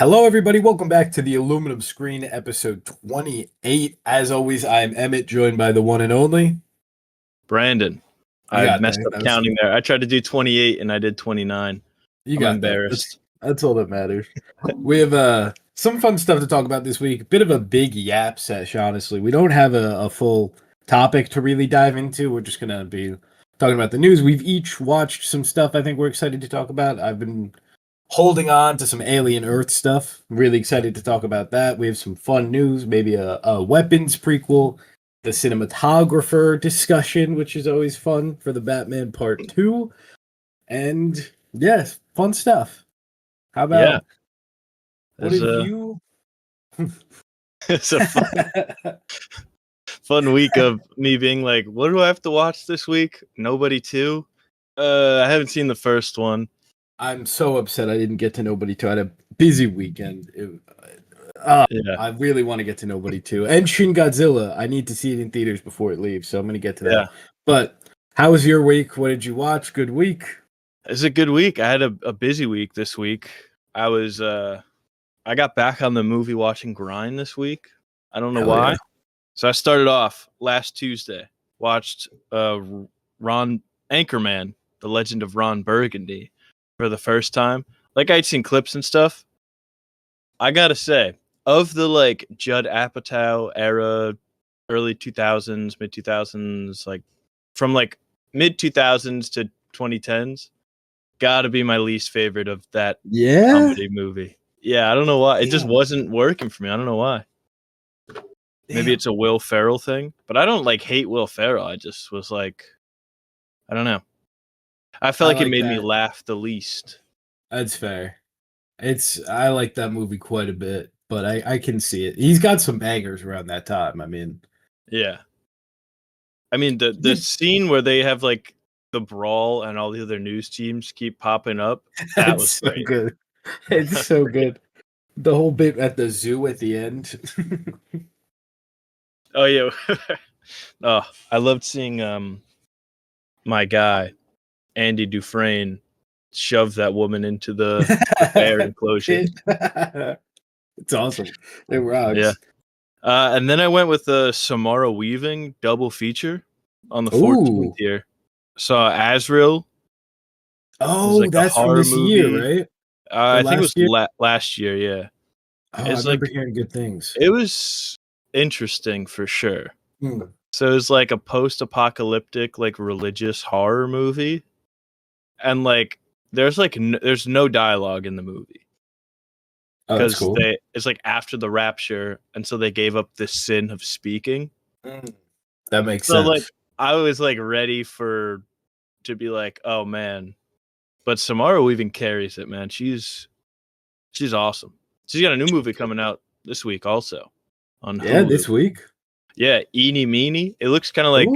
Hello, everybody. Welcome back to the Aluminum Screen, episode 28. As always, I'm Emmett, joined by the one and only Brandon. You I got messed that. up counting there. I tried to do 28 and I did 29. You I'm got embarrassed. That's all that matters. We have some fun stuff to talk about this week. Bit of a big yap sesh, honestly. We don't have a full topic to really dive into. We're just going to be talking about the news. We've each watched some stuff I think we're excited to talk about. I've been holding on to some Alien Earth stuff. I'm really excited to talk about that. We have some fun news, maybe a weapons prequel, the cinematographer discussion, which is always fun for the Batman Part 2. And yes, fun stuff. How about what have you? It's a fun week of me being like, what do I have to watch this week? Nobody 2. I haven't seen the first one. I'm so upset I didn't get to Nobody 2. I had a busy weekend. I really want to get to Nobody 2. And Shin Godzilla. I need to see it in theaters before it leaves, so I'm going to get to that. Yeah. But how was your week? What did you watch? Good week? It's a good week. I had a busy week this week. I got back on the movie watching grind this week. I don't know why. Yeah. So I started off last Tuesday. Watched Ron Anchorman, The Legend of Ron Burgundy, for the first time. Like, I'd seen clips and stuff. I gotta say, of the Judd Apatow era, early 2000s, mid 2000s, from mid 2000s to 2010s, gotta be my least favorite of that comedy movie. Yeah, I don't know why. It just wasn't working for me. I don't know why. Maybe it's a Will Ferrell thing, but I don't hate Will Ferrell. I just was I don't know. I felt like it made me laugh the least. That's fair. I like that movie quite a bit, but I can see it. He's got some bangers around that time. I mean, yeah. I mean the scene where they have the brawl and all the other news teams keep popping up. That was so great. Good. It's so good. The whole bit at the zoo at the end. Oh yeah. Oh, I loved seeing my guy Andy Dufresne shove that woman into the bear enclosure. It's awesome. It rocks. Yeah. And then I went with the Samara Weaving double feature on the 14th year. Saw Azrael. Oh, that's from this year, right? I think it was last year, yeah. Oh, I remember hearing good things. It was interesting for sure. Mm. So it was a post-apocalyptic, religious horror movie. And there's no dialogue in the movie. Because cool. It's after the rapture, and so they gave up this sin of speaking. That makes sense. I was ready to be oh man. But Samara Weaving carries it, man. She's awesome. She's got a new movie coming out this week also on Hulu. This week? Yeah, Eenie Meenie. It looks kind of like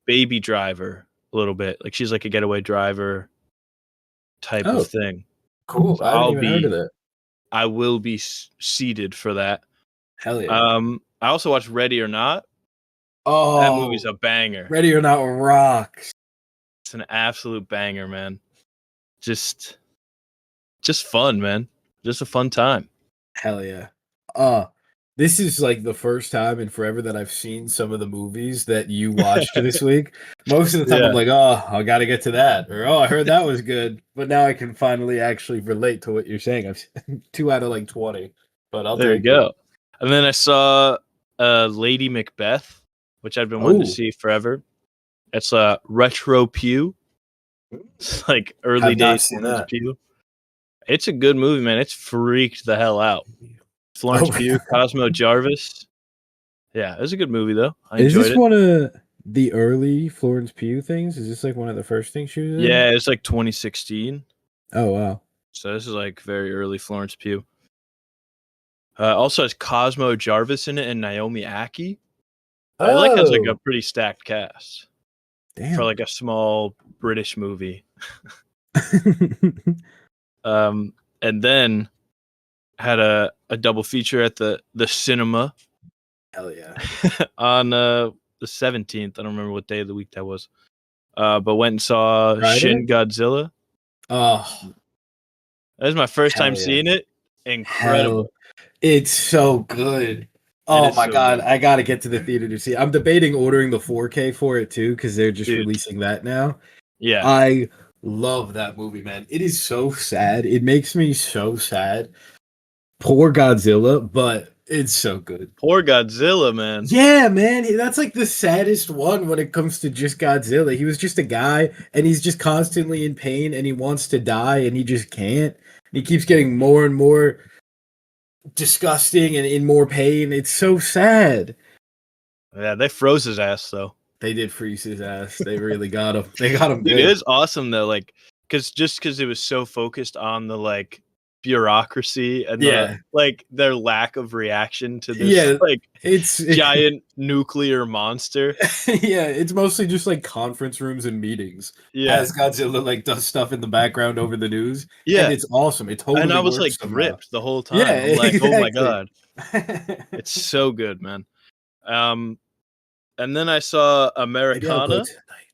Baby Driver a little bit. She's a getaway driver type of thing. Cool. So I haven't even heard of that. I will be seated for that. Hell yeah. I also watched Ready or Not. Oh, that movie's a banger. Ready or Not rocks. It's an absolute banger, man. Just fun, man. Just a fun time. Hell yeah. This is the first time in forever that I've seen some of the movies that you watched this week. Most of the time I'm I gotta get to that. Or, I heard that was good. But now I can finally actually relate to what you're saying. I've 2 out of 20. But I'll there you go. And then I saw Lady Macbeth, which I've been wanting to see forever. It's Retro Pew. It's early days Florence Pugh. It's a good movie, man. It's freaked the hell out. Florence Pugh, Cosmo Jarvis. Yeah, it was a good movie though. I enjoyed it. Is this one of the early Florence Pugh things? Is this one of the first things she was in? Yeah, it's 2016. Oh wow. So this is very early Florence Pugh. Also has Cosmo Jarvis in it and Naomi Ackie. It has a pretty stacked cast. Damn. For a small British movie. And then had a double feature at the cinema. Hell yeah. On the 17th. I don't remember what day of the week that was. But went and saw Shin Godzilla. Oh. That was my first time seeing it. incredible. Hell, it's so good. It Oh is my so god, good, I gotta get to the theater to see. I'm debating ordering the 4K for it too because they're just dude. releasing that now. Yeah, I love that movie, man. It is so sad. It makes me so sad. Poor Godzilla, but it's so good. poor Godzilla, man. Yeah, man, that's like the saddest one when it comes to just Godzilla. He was just a guy and he's just constantly in pain and he wants to die and he just can't. He keeps getting more and more disgusting and in more pain. It's so sad. Yeah, they froze his ass though. They did freeze his ass. They really got him. They got him Dude, it good. is awesome though, like, because it was so focused on the like bureaucracy and the Yeah. like their lack of reaction to this Yeah. like It's giant nuclear monster. yeah, it's mostly just like conference rooms and meetings Yeah, as Godzilla like does stuff in the background over the news, and yeah. it's awesome. It And I totally was works like somehow. gripped the whole Yeah, time. I'm like, oh my exactly. god, it's so good, man. Um, and then I saw Maybe I'll go Americana, tonight.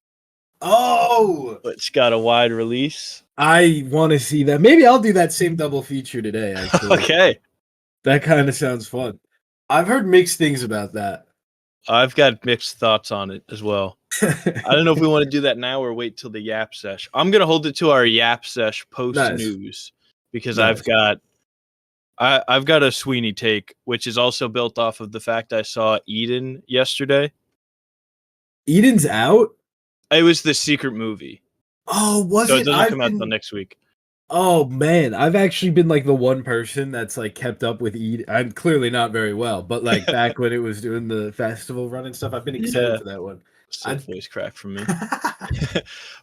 Oh, which got a wide release. I want to see that. Maybe I'll do that same double feature today. Actually, Okay, that kind of sounds fun. I've heard mixed things about that. I've got mixed thoughts on it as well. I don't know if we want to do that now or wait till the Yap Sesh. I'm gonna hold it to our Yap Sesh post Nice, news because nice. I've got a Sweeney take, which is also built off of the fact I saw Eden yesterday. Eden's out. It was the secret movie, Oh, was so it it? doesn't I've come out till been. next week. Oh man, I've actually been like the one person that's like kept up with Eden. I'm clearly not very well, but like back when it was doing the festival run and stuff, I've been excited Yeah, for that one. still I voice crack from me.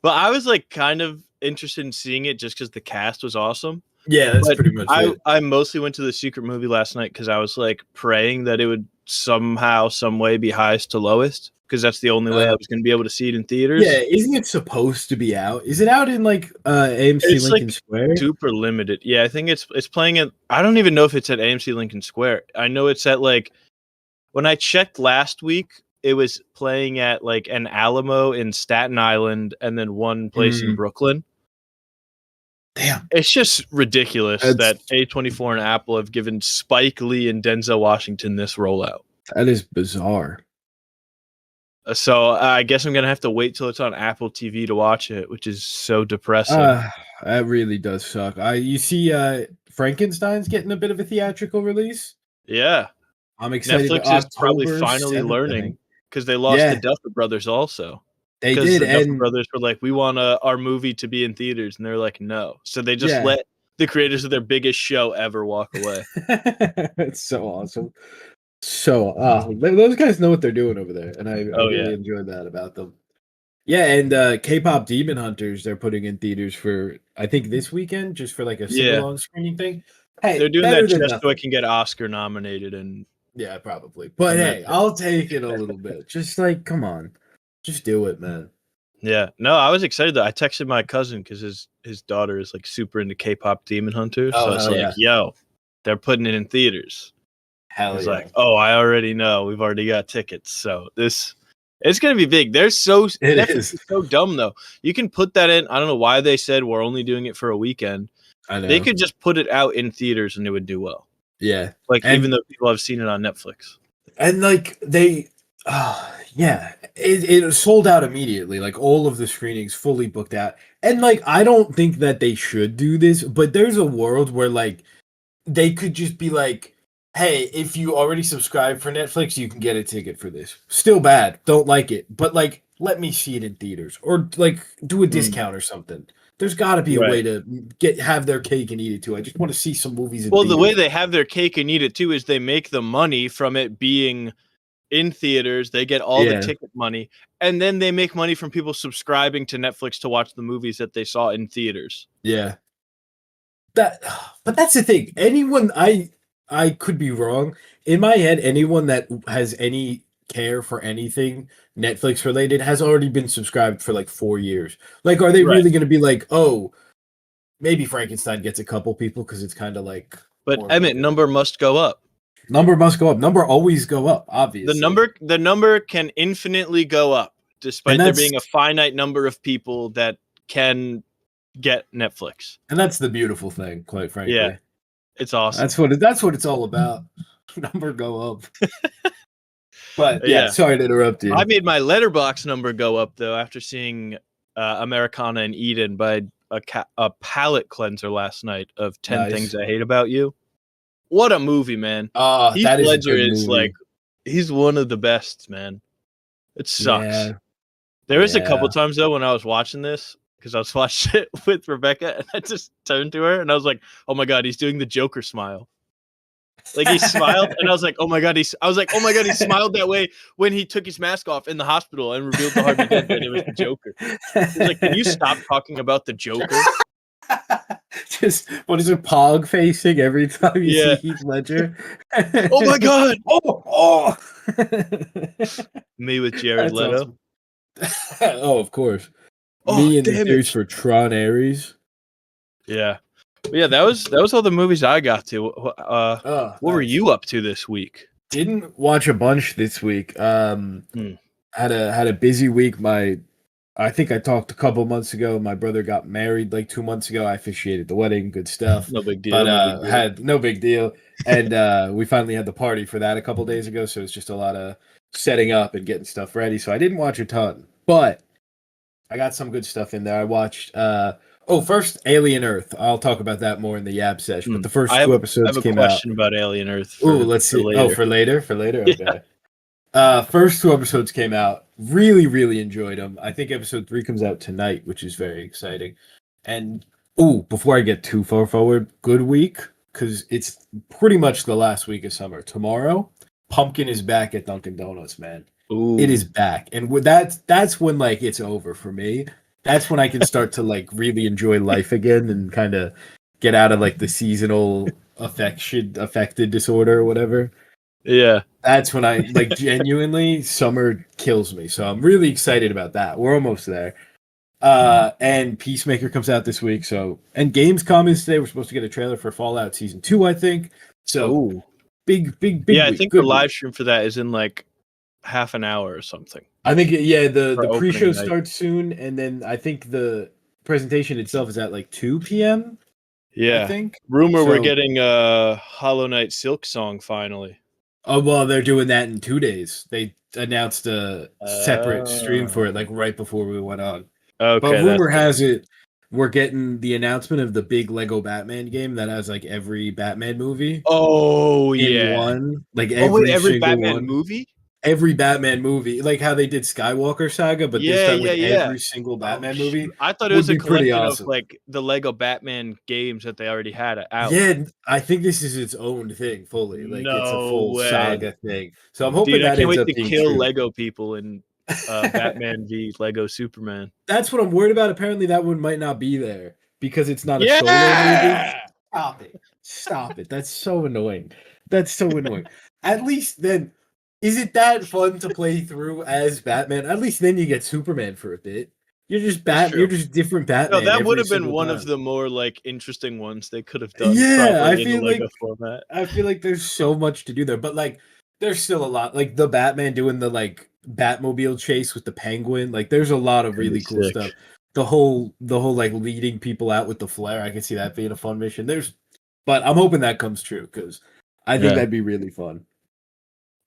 But I was like kind of interested in seeing it just because the cast was awesome. yeah, that's But pretty much it. I mostly went to the secret movie last night because I was like praying that it would somehow, some way be highest to lowest because that's the only way I Uh, was going to be able to see it in yeah, theaters. isn't it supposed to be out? Is it out in like AMC It's Lincoln like Square? super limited. Yeah, I think it's playing at. I don't even know if it's at AMC Lincoln Square. I know it's at like when I checked last week, it was playing at like an Alamo in Staten Island and then one place in Mm, Brooklyn. damn, It's just ridiculous that's that A24 and Apple have given Spike Lee and Denzel Washington this rollout. that is bizarre. So I guess I'm gonna have to wait till it's on Apple TV to watch it, which is so depressing. That really does suck. You see, Frankenstein's getting a bit of a theatrical release. Yeah, I'm excited. Netflix is probably October finally 7th, I think. learning because they lost the Yeah, Duffer Brothers also. they Because did, the Duffer and Brothers were like, "We want our movie to be in theaters," and they're like, "No." So they just yeah, let the creators of their biggest show ever walk away. it's so awesome. So, those guys know what they're doing over there, and I Oh yeah, really enjoyed that about them. Yeah, and K-pop Demon Hunters they're putting in theaters for I think this weekend, just for like a yeah. sing-along screening thing. They're Hey, doing better that than just so it nothing. can get Oscar nominated and Yeah, probably. But that's hey, it. I'll take it a little bit. Just like, come on, just do it, man. Yeah. No, I was excited though. I texted my cousin because his daughter is like super into K-pop Demon Hunters. So Oh I was hell like, yeah, "Yo, they're putting it in theaters." hell He's yeah, like, "Oh, I already know. We've already got tickets." So this it's gonna be big. They're so it Netflix is. is so dumb though. You can put that in. I don't know why they said we're only doing it for a weekend. I They know. could just put it out in theaters and it would do well. Yeah, Like even and though people have seen it on Netflix. like they, yeah, it sold out immediately. Like all of the screenings fully booked out, and like I don't think that they should do this, but there's a world where like they could just be like, hey, if you already subscribe for Netflix, you can get a ticket for this. Still bad, don't like it, but like let me see it in theaters or like do a Mm, discount or something. There's got to be a way right. to have their cake and eat it too. I just want to see some movies in Well, the way theaters. they have their cake and eat it too is they make the money from it being in theaters. They get all the Yeah, ticket money, and then they make money from people subscribing to Netflix to watch the movies that they saw in theaters. yeah. That, but that's the thing. Anyone, I could be wrong. In my head, anyone that has any care for anything Netflix related has already been subscribed for like 4 years. Like, are they Right. really going to be like, oh, maybe Frankenstein gets a couple people because it's kind of like But more of like Emmett, a number must go up. number must go up. Number always go up, The obviously, number can infinitely go up, and despite there being a finite number of people that can get Netflix. that's the beautiful thing, quite Yeah. frankly. It's awesome. That's what it's all about. Number go up. But yeah, Yeah. sorry to interrupt you. I made my letterbox number go up though after seeing Americana and Eden by a palate cleanser last night of 10 Nice. Things I Hate About You. What a movie, man. Heath That is Ledger a good is movie. like, he's one of the best, man. It sucks. Yeah. There was a couple times though when I was watching this, because I was watching it with Rebecca, and I just turned to her and I was like, "Oh my god, he's doing the Joker smile." Like he smiled, and I was like, "Oh my god!" He smiled that way when he took his mask off in the hospital and revealed to Harvey Dent that it was the Joker. He was like, "Can you stop talking about the Joker?" Just what is it, Pog facing every time you see Heath Ledger? Oh my god! Oh. Me with Jared Leto. Awesome. Oh, of course. Oh, Me and the damn dudes it. for Tron Ares. Yeah. But yeah, that was all the movies I got to. What were you up to this week? Didn't watch a bunch this week. Had a busy week. I think I talked a couple months ago. My brother got married like 2 months ago. I officiated the wedding. Good stuff. No big deal. But had no big deal. And we finally had the party for that a couple days ago. So it's just a lot of setting up and getting stuff ready. So I didn't watch a ton, but I got some good stuff in there. I watched first Alien Earth. I'll talk about that more in the Yab session. But the first 2 episodes came out. I have a question about Alien Earth. Let's see. Later. For later? For later? Okay. Yeah. First 2 episodes came out. Really, really enjoyed them. I think episode 3 comes out tonight, which is very exciting. And before I get too far forward, good week, because it's pretty much the last week of summer. Tomorrow, Pumpkin is back at Dunkin' Donuts, man. Ooh. It is back, and that's when like it's over for me. That's when I can start to like really enjoy life again and kind of get out of like the seasonal affected disorder or whatever. Yeah. That's when I like genuinely summer kills me. So I'm really excited about that. We're almost there. And Peacemaker comes out this week. So, and Gamescom is today. We're supposed to get a trailer for Fallout Season 2, I think. So big yeah, week. I think the live stream for that is in like half an hour or something. I think the pre-show starts soon, and then I think the presentation itself is at like 2 p.m. Yeah. I think. Rumor we're getting Hollow Knight Silk Song finally. Oh, well, they're doing that in 2 days. They announced a separate stream for it, like right before we went on. Okay. But rumor has it we're getting the announcement of the big Lego Batman game that has like every Batman movie. Oh, in one, like every Batman movie. Every Batman movie, like how they did Skywalker Saga, but this time with every single Batman movie. I thought it was a collection of like the Lego Batman games that they already had out. Yeah, I think this is its own thing fully. Like it's a full saga thing. So I'm hoping I can't wait to kill true. Lego people in Batman v Lego Superman. That's what I'm worried about. Apparently that one might not be there because it's not a solo movie. Stop it. That's so annoying. At least then, is it that fun to play through as Batman? At least then you get Superman for a bit. You're just You're just different Batman. No, that would have been one of the more like interesting ones they could have done. Yeah, I feel like there's so much to do there, but like there's still a lot. Like the Batman doing the like Batmobile chase with the Penguin. Like there's a lot of really cool stuff. The whole like leading people out with the flare. I can see that being a fun mission. But I'm hoping that comes true because I think that'd be really fun.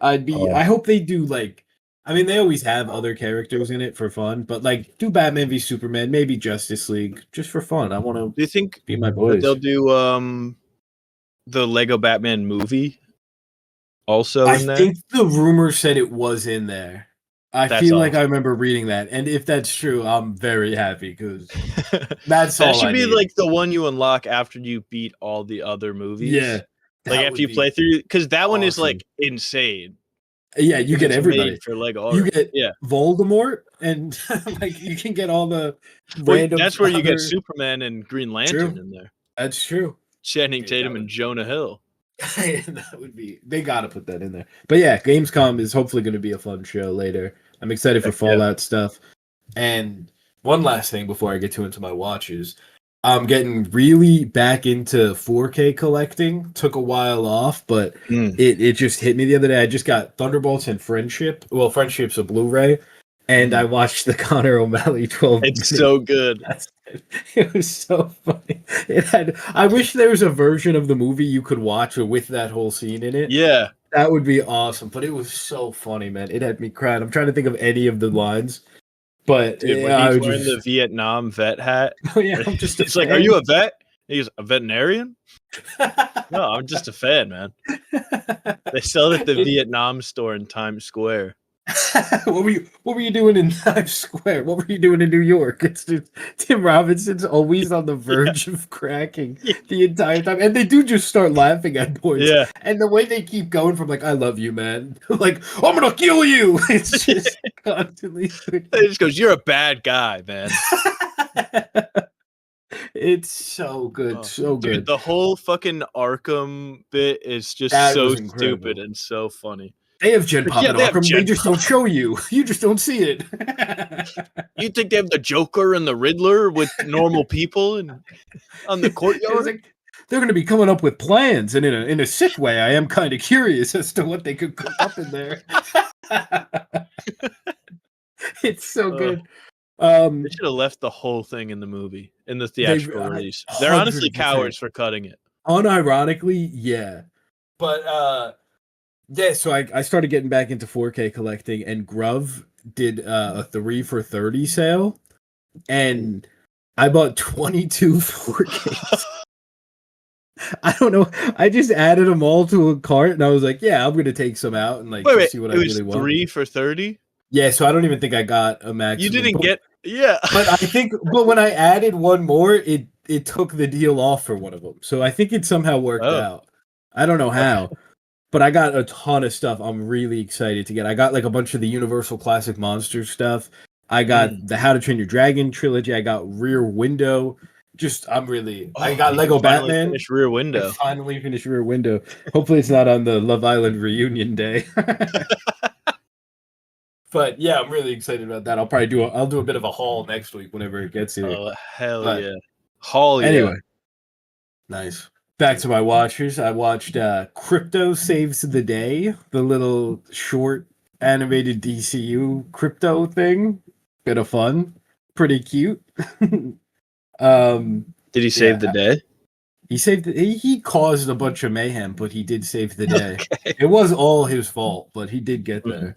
I hope they do like. I mean, they always have other characters in it for fun, but like do Batman v Superman, maybe Justice League, just for fun. I want to. Do you think be my boys? They'll do the Lego Batman movie also in there? I think the rumor said it was in there. That's feel like I remember reading that, and if that's true, I'm very happy because that's that should be like the one you unlock after you beat all the other movies. Yeah, like after you play through, because that one is like insane. Yeah, you get everybody for Lego. You get Voldemort, and like you can get all the random. That's where you get Superman and Green Lantern in there. That's true. Channing Tatum and Jonah Hill. That would be. They got to put that in there. But yeah, Gamescom is hopefully going to be a fun show later. I'm excited for Fallout stuff. And one last thing before I get into my watches, I'm getting really back into 4K collecting. Took a while off, but it just hit me the other day. I just got Thunderbolts and Friendship. Well, Friendship's a Blu-ray, and I watched the Connor O'Malley 12 It's minute. so good. It was so funny. It had. I wish there was a version of the movie you could watch with that whole scene in it. Yeah. That would be awesome. But it was so funny, man. It had me crying. I'm trying to think of any of the lines, but Dude, when I he's would wearing the just. Vietnam vet hat, Oh yeah, I'm just a it's like, "Are fan. you a vet?" He goes, "A veterinarian?" No, I'm just a fan, man. They sell it at the Vietnam store in Times Square. What were you doing in Times Square? What were you doing in New York? It's just Tim Robinson's always on the verge of cracking Yeah. the entire time. And they do just start laughing at points. Yeah. And the way they keep going from like, I love you, man. Like, I'm gonna kill you. It's just constantly He just goes, "You're a bad guy, man." It's so good. Oh, So dude, good. the whole fucking Arkham bit is just That so was stupid incredible. and so funny. They have Gen Like, Pop yeah, and they have Arkham. They Gen just Pop. don't show you. You just don't see it. You think they have the Joker and the Riddler with normal people and on the It's courtyard? like, they're going to be coming up with plans, and in a sick way, I am kind of curious as to what they could cook up in there. It's so good. They should have left the whole thing in the movie, in the They theatrical release. They're honestly 100%. cowards for cutting it. Unironically, yeah. But yeah, so I started getting back into 4K collecting, and Grove did a 3 for 30 sale, and I bought 22 4Ks. I don't know. I just added them all to a cart, and I was like, "Yeah, I'm gonna take some out and like Wait, see what it I was really want." 3 for 30? Yeah, so I don't even think I got a You maximum. didn't get, yeah. But I think, but when I added one more, it took the deal off for one of them. So I think it somehow worked Oh, out. I don't know okay. how, but I got a ton of stuff. I'm really excited to get. I got like a bunch of the Universal Classic Monsters stuff. I got Mm. the How to Train Your Dragon trilogy. I got Rear Window. I got You Lego finally Batman. finished Rear I Window. finally finished Rear Window. Hopefully, it's not on the Love Island reunion day. But yeah, I'm really excited about that. I'll do a bit of a haul next week whenever it gets here. Oh, hell But yeah. Hall, yeah. anyway, nice. Back to my watchers. I watched Crypto Saves the Day, the little short animated DCU crypto thing. Bit of fun. Pretty cute. Did he save the Yeah, day? he caused a bunch of mayhem, but he did save the day. Okay. It was all his fault, but he did get Mhm. there.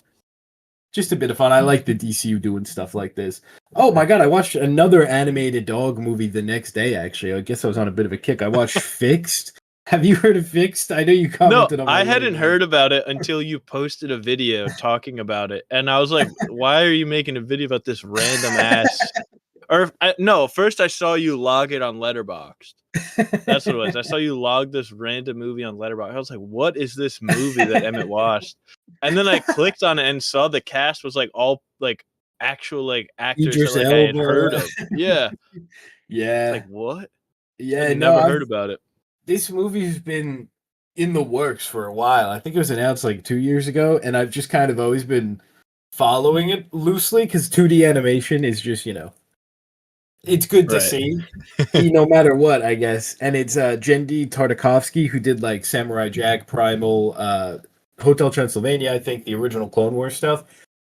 Just a bit of fun. I like the DCU doing stuff like this. Oh my god, I watched another animated dog movie the next day, actually. I guess I was on a bit of a kick. I watched Fixed. Have you heard of Fixed? I know you No, commented on my I hadn't video. heard about it until you posted a video talking about it. And I was like, why are you making a video about this random ass? No, first I saw you log it on Letterboxd. That's what it was. I saw you log this random movie on Letterboxd. I was like, what is this movie that Emmett watched? And then I clicked on it and saw the cast was like all like actual like actors Idris that like I had Elba. heard of. Yeah. It's Yeah. like, what? Yeah, I'd no, never heard about it. this movie's been in the works for a while. I think it was announced like 2 years ago, and I've just kind of always been following it loosely because 2D animation is just, it's good to Right. see, no matter what, I guess. And it's Jendi Tartakovsky who did like Samurai Jack, Primal, Hotel Transylvania, I think the original Clone Wars stuff.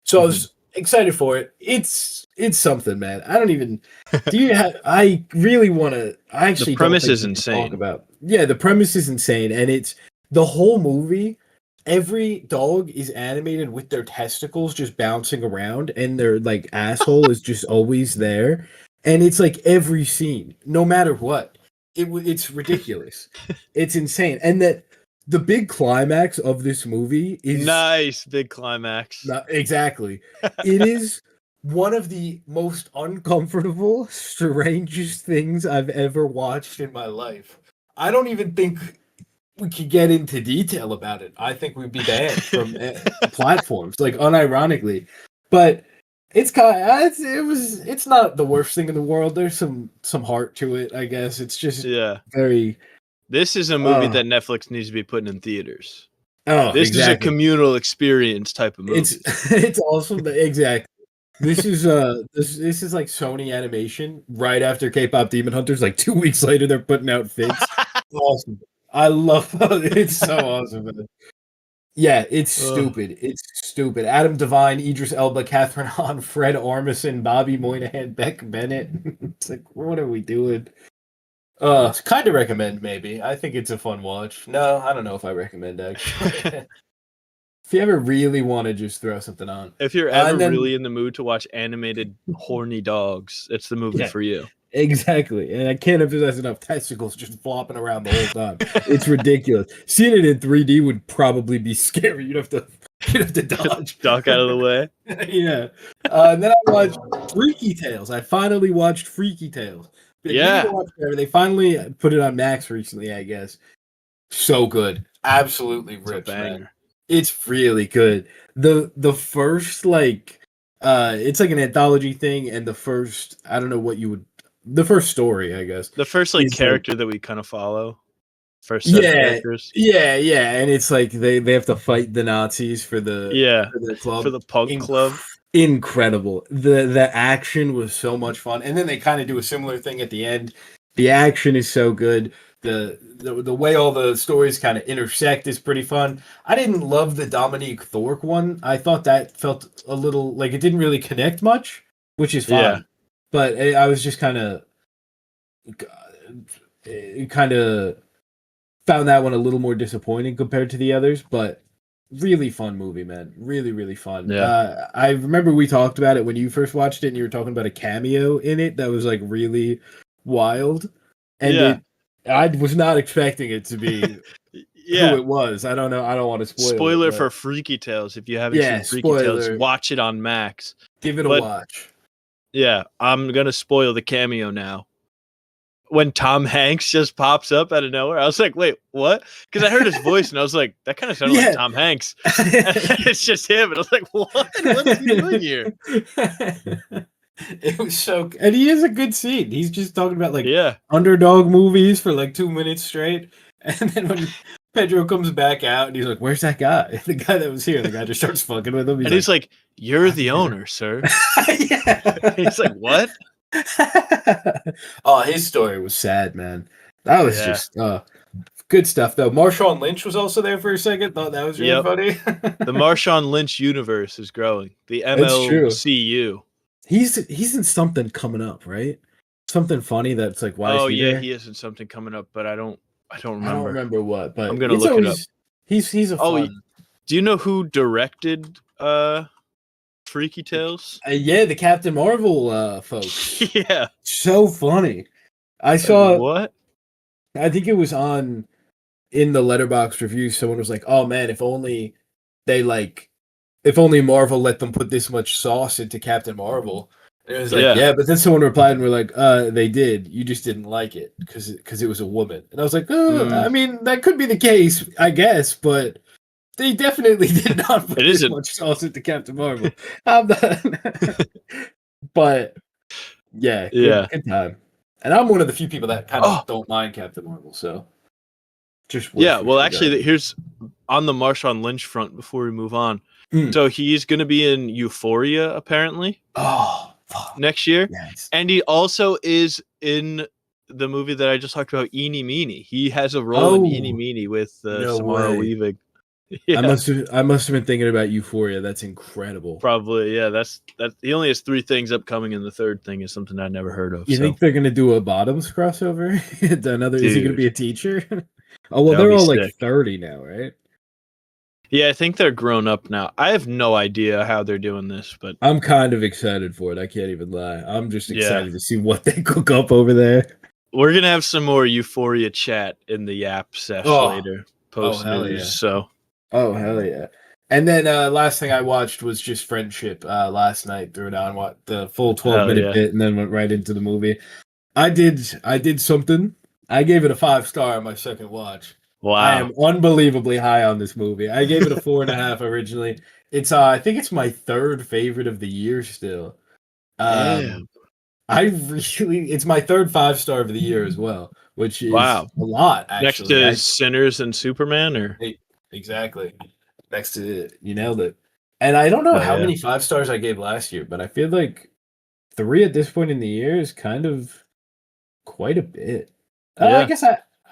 So I was excited for it. It's something, man. I don't even. Do you have? I really want to. I actually The premise don't think is we can insane. talk about. Yeah, the premise is insane, and it's the whole movie. Every dog is animated with their testicles just bouncing around, and their like asshole is just always there, and it's like every scene, no matter what. It's ridiculous. It's insane, and that the big climax of this movie is Nice big climax. not exactly. It is one of the most uncomfortable, strangest things I've ever watched in my life. I don't even think we could get into detail about it. I think we'd be banned from platforms, like unironically. But it's it's not the worst thing in the world. There's some heart to it, I guess. It's just Yeah. very. This is a movie that Netflix needs to be putting in theaters. Oh, This is a exactly. communal experience type of movie. It's also exactly. This is this is like Sony Animation right after K-pop Demon Hunters. Like 2 weeks later, they're putting out Fix. Awesome. I love it's so awesome. Man. Yeah, it's Ugh. stupid. It's stupid. Adam Devine, Idris Elba, Catherine Hahn, Fred Armisen, Bobby Moynihan, Beck Bennett. It's like, what are we doing? Kind of recommend maybe. I think it's a fun watch. No, I don't know if I recommend actually. If you ever really want to just throw something on. If you're ever And then really in the mood to watch animated horny dogs, it's the movie yeah, for you. exactly. And I can't emphasize enough testicles just flopping around the whole time. It's ridiculous. Seeing it in 3D would probably be scary. You'd have to dodge. Duck out of the way. Yeah. And then I watched Freaky Tales. I finally watched Freaky Tales. Been meaning to Yeah, watch it forever. They finally put it on Max recently, I guess. So good. Absolutely it's a rips, man. banger. It's really good. The first it's like an anthology thing, and the first I don't know what you would the first story, I guess, The first like is like character that we kind of follow, first set of yeah, characters. yeah, and it's like they have to fight the Nazis Yeah, for the for club. the punk club. Incredible. The action was so much fun, and then they kind of do a similar thing at the end. The action is so good. The way all the stories kind of intersect is pretty fun. I didn't love the Dominique Thorpe one. I thought that felt a little like it didn't really connect much, which is Yeah, fine. But I was just kind of found that one a little more disappointing compared to the others, but really fun movie, man. Really, really fun. yeah, I remember we talked about it when you first watched it, and you were talking about a cameo in it that was like really wild, and yeah, I was not expecting it to be who yeah. it was. I don't know. I don't want to spoil it, Spoiler but for Freaky Tales. If you haven't yeah, seen Freaky Tales, spoiler. watch it on Max. Give it a But watch. yeah, I'm gonna spoil the cameo now. When Tom Hanks just pops up out of nowhere, I was like, "Wait, what?" Because I heard his voice and I was like, "That kind of sounded like Yeah. Tom Hanks." It's just him, and I was like, "What? What is he doing here?" It was so, and he is a good scene. He's just talking about like Yeah, underdog movies for like 2 minutes straight, and then when Pedro comes back out, and he's like, "Where's that guy?" The guy that was here. The guy just starts fucking with him. He's and he's like, like, "You're "I'm the here." owner, sir." Yeah. He's like, "What?" Oh, his story was sad, man. That was Yeah. just good stuff though. Marshawn Lynch was also there for a second. Thought that was really Yep. funny. The Marshawn Lynch universe is growing. The It's true. MLCU. He's in something coming up, right? Something funny that's like, why is Oh he yeah, there? he is in something coming up, but I don't I don't remember. remember what, I'm but gonna it's look it up. always he's a Oh, fun. do you know who directed Freaky Tales? Yeah, the Captain Marvel folks. Yeah. So funny. I Like saw. what? I think it was on in the Letterbox review. Someone was like, "Oh man, they like, if only Marvel let them put this much sauce into Captain Marvel." And it was like, Yeah. "Yeah," but then someone replied and were like, they did. You just didn't like it because it was a woman." And I was like, Mm, I mean, that could be the case, I guess, but." They definitely did not put it this isn't. much sauce into Captain Marvel. I'm not, but yeah, Yeah. good time. And I'm one of the few people that kind Oh, of don't mind Captain Marvel, so just yeah. worth Well, regarding. actually, here's on the Marshawn Lynch front before we move on. Mm. So he's gonna be in Euphoria apparently Oh, fuck. next year, Yes. and he also is in the movie that I just talked about, Eeny Meeny. He has a role in Eeny Oh, Meeny with no Samara way. Weaving. Yeah, I must have been thinking about Euphoria. That's incredible. probably. Yeah, that's that. He only has 3 things upcoming, and the third thing is something I never heard of. You So, think they're gonna do a Bottoms crossover? Another is he gonna dude, be a teacher? Oh well, that would they're be all like sick. 30 now, right? Yeah, I think they're grown up now. I have no idea how they're doing this, but I'm kind of excited for it. I can't even lie. I'm just yeah, excited to see what they cook up over there. we're gonna have some more Euphoria chat in the Yap sesh Oh, later, oh post hell news. yeah. So, Oh hell yeah. And then last thing I watched was just Friendship last night. Threw it on what the full 12 hell minute yeah, bit and then went right into the movie. I did something. I gave it a 5 star on my second watch. I am wow, unbelievably high on this movie. I gave it a 4.5 originally. It's I think it's my third favorite of the year still. Um damn, I really it's my third 5 star of the year as well, which is wow. a lot Next actually. to I Sinners and Superman, or Hey, exactly. Next to it, you nailed it. And I don't know hell how yeah, many 5 stars I gave last year, but I feel like three at this point in the year is kind of quite a bit. I yeah, guess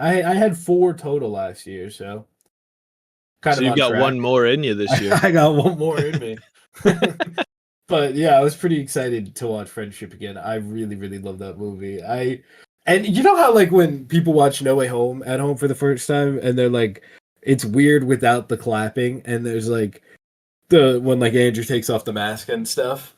I had four total last year, so kind So of you've on got track. one more in you this year. I got one more in me. But yeah, I was pretty excited to watch Friendship again. I really, really love that movie. And you know how like when people watch No Way Home at home for the first time and they're like, it's weird without the clapping, and there's like the when like Andrew takes off the mask and stuff.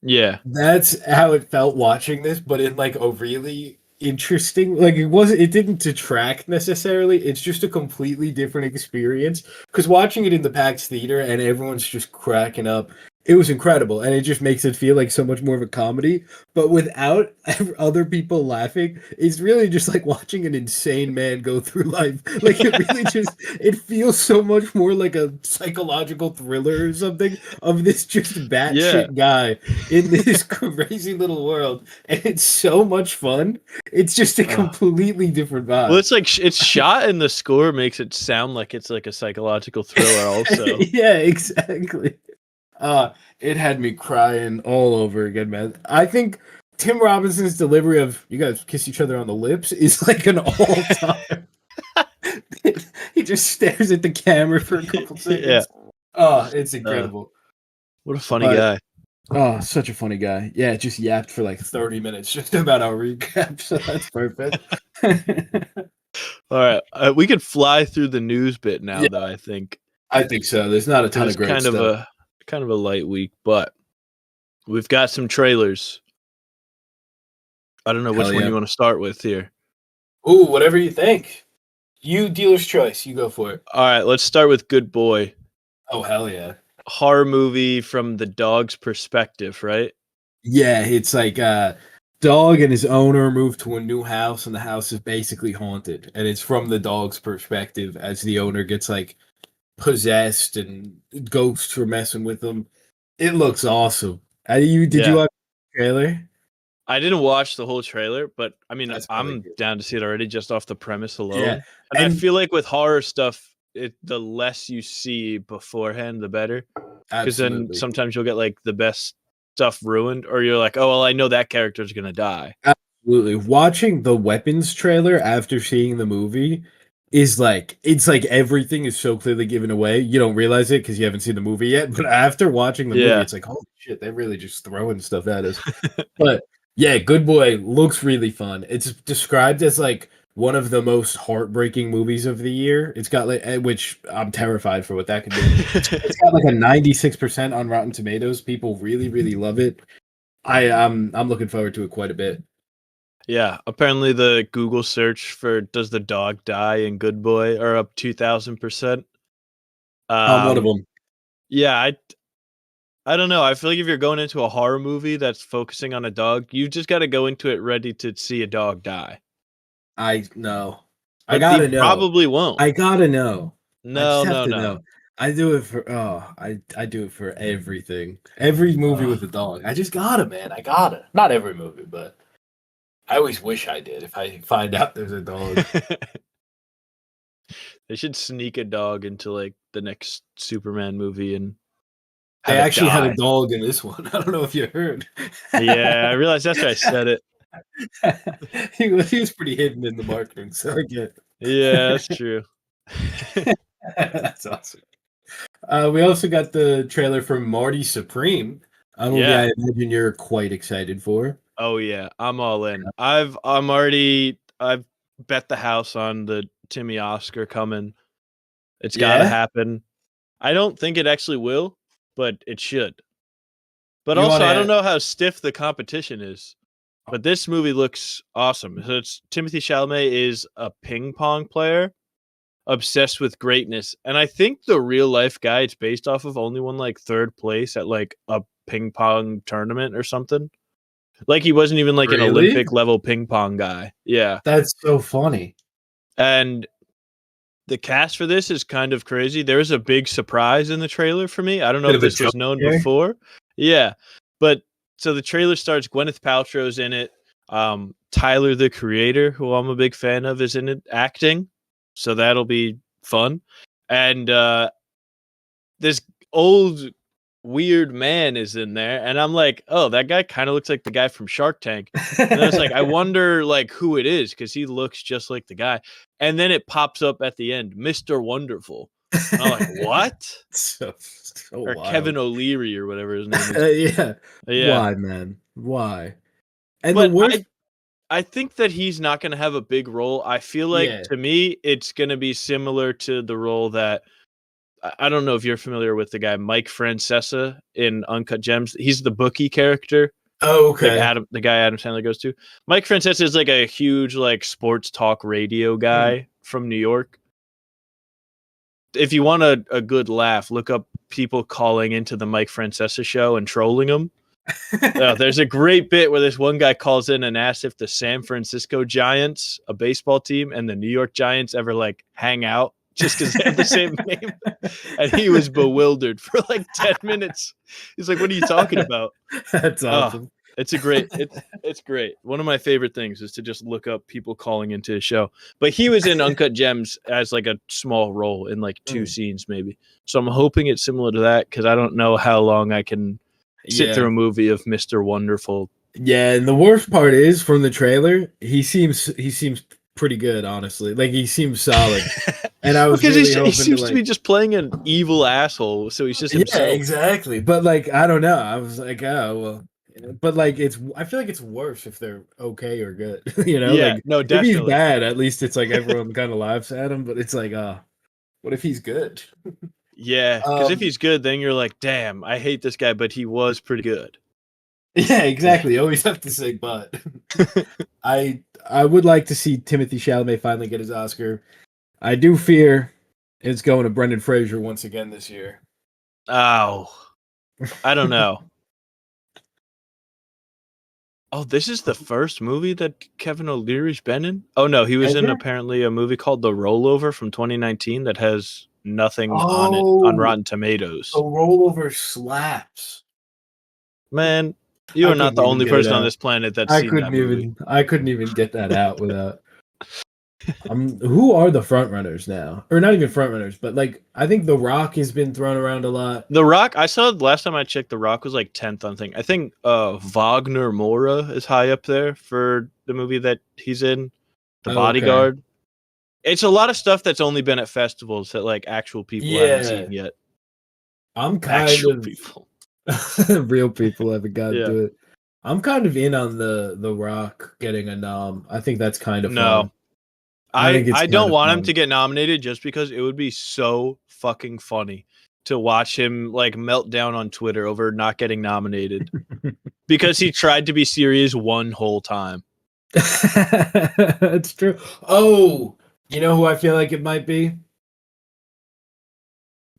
Yeah. That's how it felt watching this, but in like a really interesting, like it didn't detract necessarily. It's just a completely different experience. Because watching it in the PAX theater and everyone's just cracking up, it was incredible, and it just makes it feel like so much more of a comedy. But without other people laughing, it's really just like watching an insane man go through life. Like it really just it feels so much more like a psychological thriller or something of this just Yeah. batshit guy in this crazy little world, and it's so much fun. It's just a completely different Well, vibe. it's like it's shot and the score makes it sound like it's like a psychological thriller also. Yeah, exactly. It had me crying all over again, man. I think Tim Robinson's delivery of "you guys kiss each other on the lips" is like an all-time. He just stares at the camera for a couple Yeah. seconds. Oh, it's incredible. What a funny But guy. oh, such a funny guy. Yeah, just yapped for like 30 minutes just about our recap, so that's perfect. All right. We could fly through the news bit now, Yeah, though, I think. I think so. There's not a ton It's of great stuff. kind of a light week, but we've got some trailers. I don't know Hell which one yeah. you want to start with here. Ooh, whatever you think. You dealer's choice. You go for it. All right, let's start with Good Boy. Oh, hell yeah. Horror movie from the dog's perspective, right? Yeah, it's like dog and his owner moved to a new house, and the house is basically haunted, and it's from the dog's perspective as the owner gets like possessed and ghosts are messing with him. It looks awesome. Did you Yeah. watch the trailer? I didn't watch the whole trailer, but I mean, That's probably I'm good. down to see it already just off the premise Yeah, alone. And I and feel like with horror stuff, the less you see beforehand, the better. Because then absolutely. sometimes you'll get like the best stuff ruined, or you're like, oh well, I know that character's gonna die. Absolutely. Watching the weapons trailer after seeing the movie is like it's like everything is so clearly given away. You don't realize it because you haven't seen the movie yet. But after watching the movie, Yeah. it's like, holy shit, they're really just throwing stuff at us. But yeah, Good Boy looks really fun. It's described as like one of the most heartbreaking movies of the year. It's got like which I'm terrified for what that could be. It's got like a 96% on Rotten Tomatoes. People really, really love it. I'm looking forward to it quite a bit. Yeah, apparently the Google search for "Does the dog die" in Good Boy are up 2,000%. I'm one of them. Yeah, I don't know. I feel like if you're going into a horror movie that's focusing on a dog, you just got to go into it ready to see a dog die. I know. I But they gotta know. probably won't. I gotta know. I just No, have no, to no. know. I do it for I do it for everything. Every movie Ugh. with a dog. I just gotta, man. I gotta. Not every movie, but I always wish I did if I find out there's a dog. They should sneak a dog into like the next Superman movie and They have it actually had a die. dog in this one. I don't know if you heard. Yeah, I realized that's why I said it. He was pretty hidden in the marketing, so I get Yeah, that's true. that's awesome. We also got the trailer for Marty Supreme, a movie Yeah. I imagine you're quite excited for. Oh yeah, I'm all in. I've bet the house on the Timmy Oscar coming. It's got to Yeah? happen. I don't think it actually will, but it should. But You also, I don't wanna know how stiff the competition is. But this movie looks awesome. So it's Timothy Chalamet is a ping pong player obsessed with greatness, and I think the real life guy it's based off of only won like third place at like a ping pong tournament or something. Like he wasn't even like an really? Olympic level ping pong guy. Yeah. That's so funny. And the cast for this is kind of crazy. There was a big surprise in the trailer for me. I don't know Bit if of a this was jump known scare? before. Yeah. But so the trailer starts Gwyneth Paltrow's in it. Tyler the Creator, who I'm a big fan of, is in it acting. So that'll be fun. And this old weird man is in there, and I'm like, oh, that guy kind of looks like the guy from Shark Tank. And then it's like, I wonder like who it is because he looks just like the guy. And then it pops up at the end, Mr. Wonderful. And I'm like, what? so Or Kevin wild. O'Leary or whatever his name is. Yeah. Yeah. Why, man? Why? And the But worst, I think that he's not going to have a big role. I feel like yeah. to me it's going to be similar to the role that I don't know if you're familiar with the guy Mike Francesa in Uncut Gems. He's the bookie character, Oh, like okay. the guy Adam Sandler goes to. Mike Francesa is like a huge like sports talk radio guy from New York. If you want a good laugh, look up people calling into the Mike Francesa show and trolling him. There's a great bit where this one guy calls in and asks if the San Francisco Giants, a baseball team, and the New York Giants ever like hang out just because they have the same name. And he was bewildered for like 10 minutes. He's like, "What are you talking about?" That's Oh, awesome. it's great. One of my favorite things is to just look up people calling into his show. But he was in Uncut Gems as like a small role in like 2 scenes maybe. So I'm hoping it's similar to that because I don't know how long I can sit through a movie of Mr. Wonderful. Yeah, and the worst part is from the trailer, he seems pretty good, honestly. Like he seems solid. And I was Because really he hoping to seems to be like just playing an evil asshole, so he's just yeah, himself. exactly. But like I don't know. I was like, oh well. But like I feel like it's worse if they're okay or good. Yeah, Like no, if he's definitely. bad, at least it's like everyone kind of laughs at him, but it's like, what if he's good? Yeah, because if Um he's good, then you're like, damn, I hate this guy, but he was pretty good. yeah, exactly. You always have to say but. I would like to see Timothy Chalamet finally get his Oscar. I do fear it's going to Brendan Fraser once again this year. Oh, I don't know. Oh, this is the first movie that Kevin O'Leary's been in? Oh, no, he was Has in there? apparently a movie called The Rollover from 2019 that has nothing on it on Oh, Rotten the Tomatoes. rollover slaps. Man, you I are not couldn't the even only get it person on out. this planet that's seen that movie. I couldn't even get that out without. Who are the front runners now? Or not even front runners, but like I think The Rock has been thrown around a lot. The Rock, I saw last time I checked, The Rock was like 10th on thing. I think Wagner Mora is high up there for the movie that he's in, The Oh, okay. Bodyguard. It's a lot of stuff that's only been at festivals that like actual people haven't Yeah, seen yet. I'm kind Actual of people. real people haven't gotten Yeah. to it. I'm kind of in on the Rock getting a nom. I think that's kind of fun. No. I think it's I kind don't of want him fun. to get nominated just because it would be so fucking funny to watch him like melt down on Twitter over not getting nominated because he tried to be serious one whole time. That's true. Oh, you know who I feel like it might be?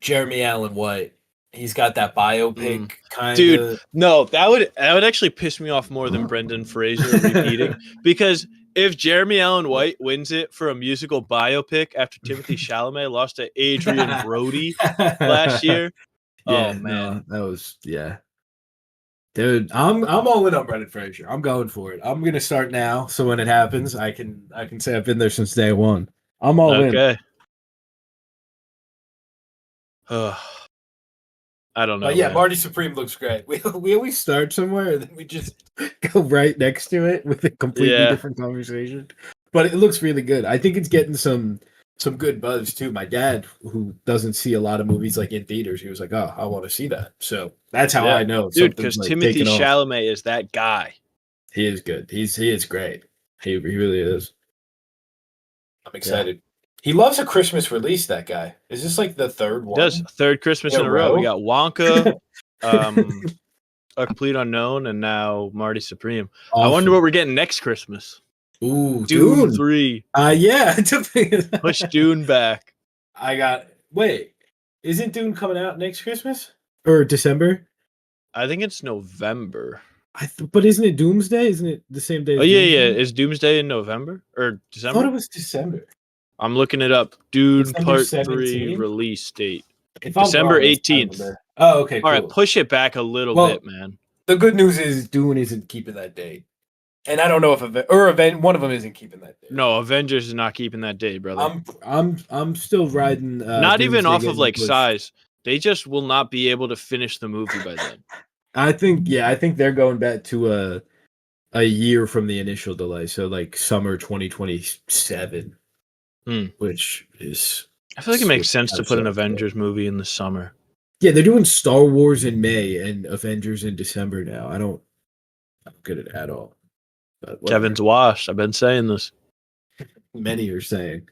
Jeremy Allen White. He's got that biopic kind Dude, of. no, that would actually piss me off more than Brendan Fraser repeating because if Jeremy Allen White wins it for a musical biopic after Timothy Chalamet lost to Adrian Brody last year, oh Yeah, man. no, that was yeah. Dude, I'm all in on Brendan Fraser. I'm going for it. I'm gonna start now, so when it happens, I can say I've been there since day one. I'm all in. Okay. I don't But know, yeah, man. Marty Supreme looks great. We always start somewhere and then we just go right next to it with a completely Yeah. different conversation. But it looks really good. I think it's getting some good buzz too. My dad, who doesn't see a lot of movies like in theaters, he was like, "Oh, I want to see that." So that's how Yeah. I know Dude, something's because like Timothy taking off. Chalamet is that guy. He is good. He is great. He really is. I'm Yeah. excited. He loves a Christmas release. That guy is this like the third He does. one Third Christmas in in a a row. We row? got Wonka, um, A Complete Unknown, and now Marty Supreme. I wonder what Awesome. we're getting next Christmas. Ooh, Dune Dune. 3. Yeah. Push Dune back. I got. Wait, isn't Dune coming out next Christmas or December? I think it's November. But isn't it Doomsday? Isn't it the same day Oh, as yeah, yeah. Doomsday? Is Doomsday in November or I thought it December? was December. I'm looking it up. Dune December Part 3 17th. release date. If I'm December wrong, that's my 18th. number. Oh, okay, All right, cool. push it back a little Well, bit, man. the good news is Dune isn't keeping that date, and I don't know if one of them isn't keeping that date. No, Avengers is not keeping that day, brother. I'm still riding Not even Doomsday off of getting like pushed. size. They just will not be able to finish the movie by then. I think they're going back to a year from the initial delay, so like summer 2027, Hmm. which is I feel like it makes sense to put an Avengers movie in the summer. Yeah, they're doing Star Wars in May and Avengers in December now. I don't get it at all. But whatever. Kevin's washed. I've been saying this. Many are saying.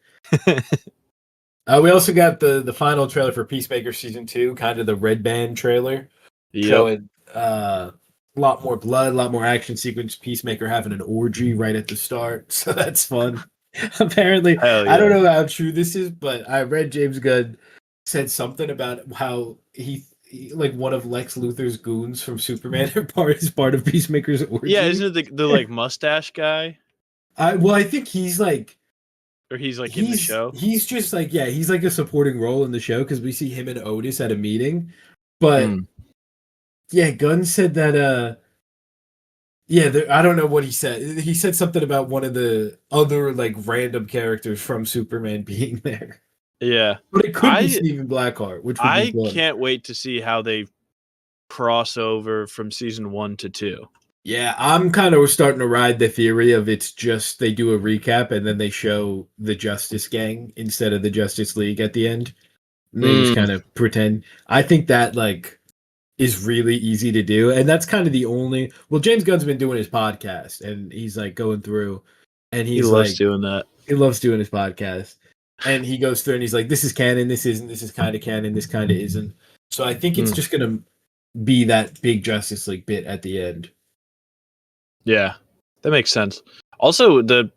We also got the final trailer for Peacemaker season 2, kind of the red band trailer, showing a lot more blood, a lot more action sequence. Peacemaker having an orgy right at the start, so that's fun. Apparently, yeah. I don't know how true this is, but I read James Gunn said something about how he like one of Lex Luthor's goons from Superman is part of Peacemaker's orgy. Yeah, isn't it the like mustache guy? I think he's like. Or he's like in the show? He's just like, yeah, he's like a supporting role in the show because we see him and Otis at a meeting. But yeah, Gunn said that I don't know what he said. He said something about one of the other like random characters from Superman being there. Yeah. But it could be Stephen Blackheart, which would be fun. Can't wait to see how they cross over from season 1 to 2. Yeah, I'm kind of starting to ride the theory of it's just they do a recap and then they show the Justice Gang instead of the Justice League at the end. And they just kind of pretend. I think that like is really easy to do, and that's kind of the only. Well, James Gunn's been doing his podcast, and he's like going through, and he loves doing that. He loves doing his podcast, and he goes through and he's like, "This is canon. This isn't. This is kind of canon. This kind of isn't." So I think it's just gonna be that big Justice League bit at the end. Yeah, that makes sense. Also, the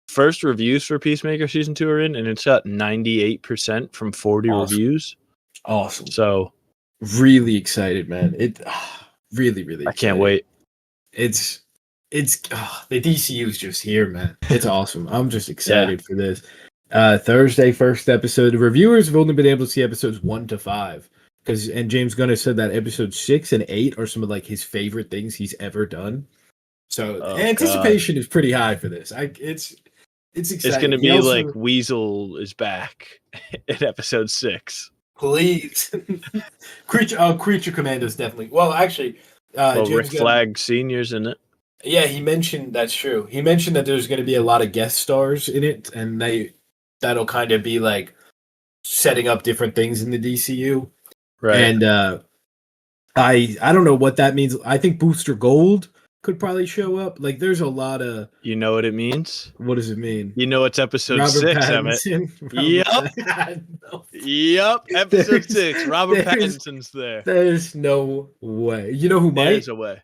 first reviews for Peacemaker season 2 are in, and it's got 98% from 40 reviews. Awesome. So, really excited, man. It really excited. I can't wait. It's the DCU is just here, man. It's awesome. I'm just excited for this. Thursday, first episode. The reviewers have only been able to see episodes 1 to 5 and James Gunn has said that episodes 6 and 8 are some of like his favorite things he's ever done. So anticipation is pretty high for this. It's exciting. It's going to be like Weasel is back in episode 6. Please, Creature Commandos definitely. Well, actually, Rick Flag Senior's in it. Yeah, he mentioned that's true. He mentioned that there's going to be a lot of guest stars in it, and that'll kind of be like setting up different things in the DCU. Right. And I don't know what that means. I think Booster Gold could probably show up. Like, there's a lot of. You know what it means? What does it mean? You know it's episode 6, Emmett. Yep. Episode 6. Robert Pattinson's there. There's no way. You know who might? There's a way.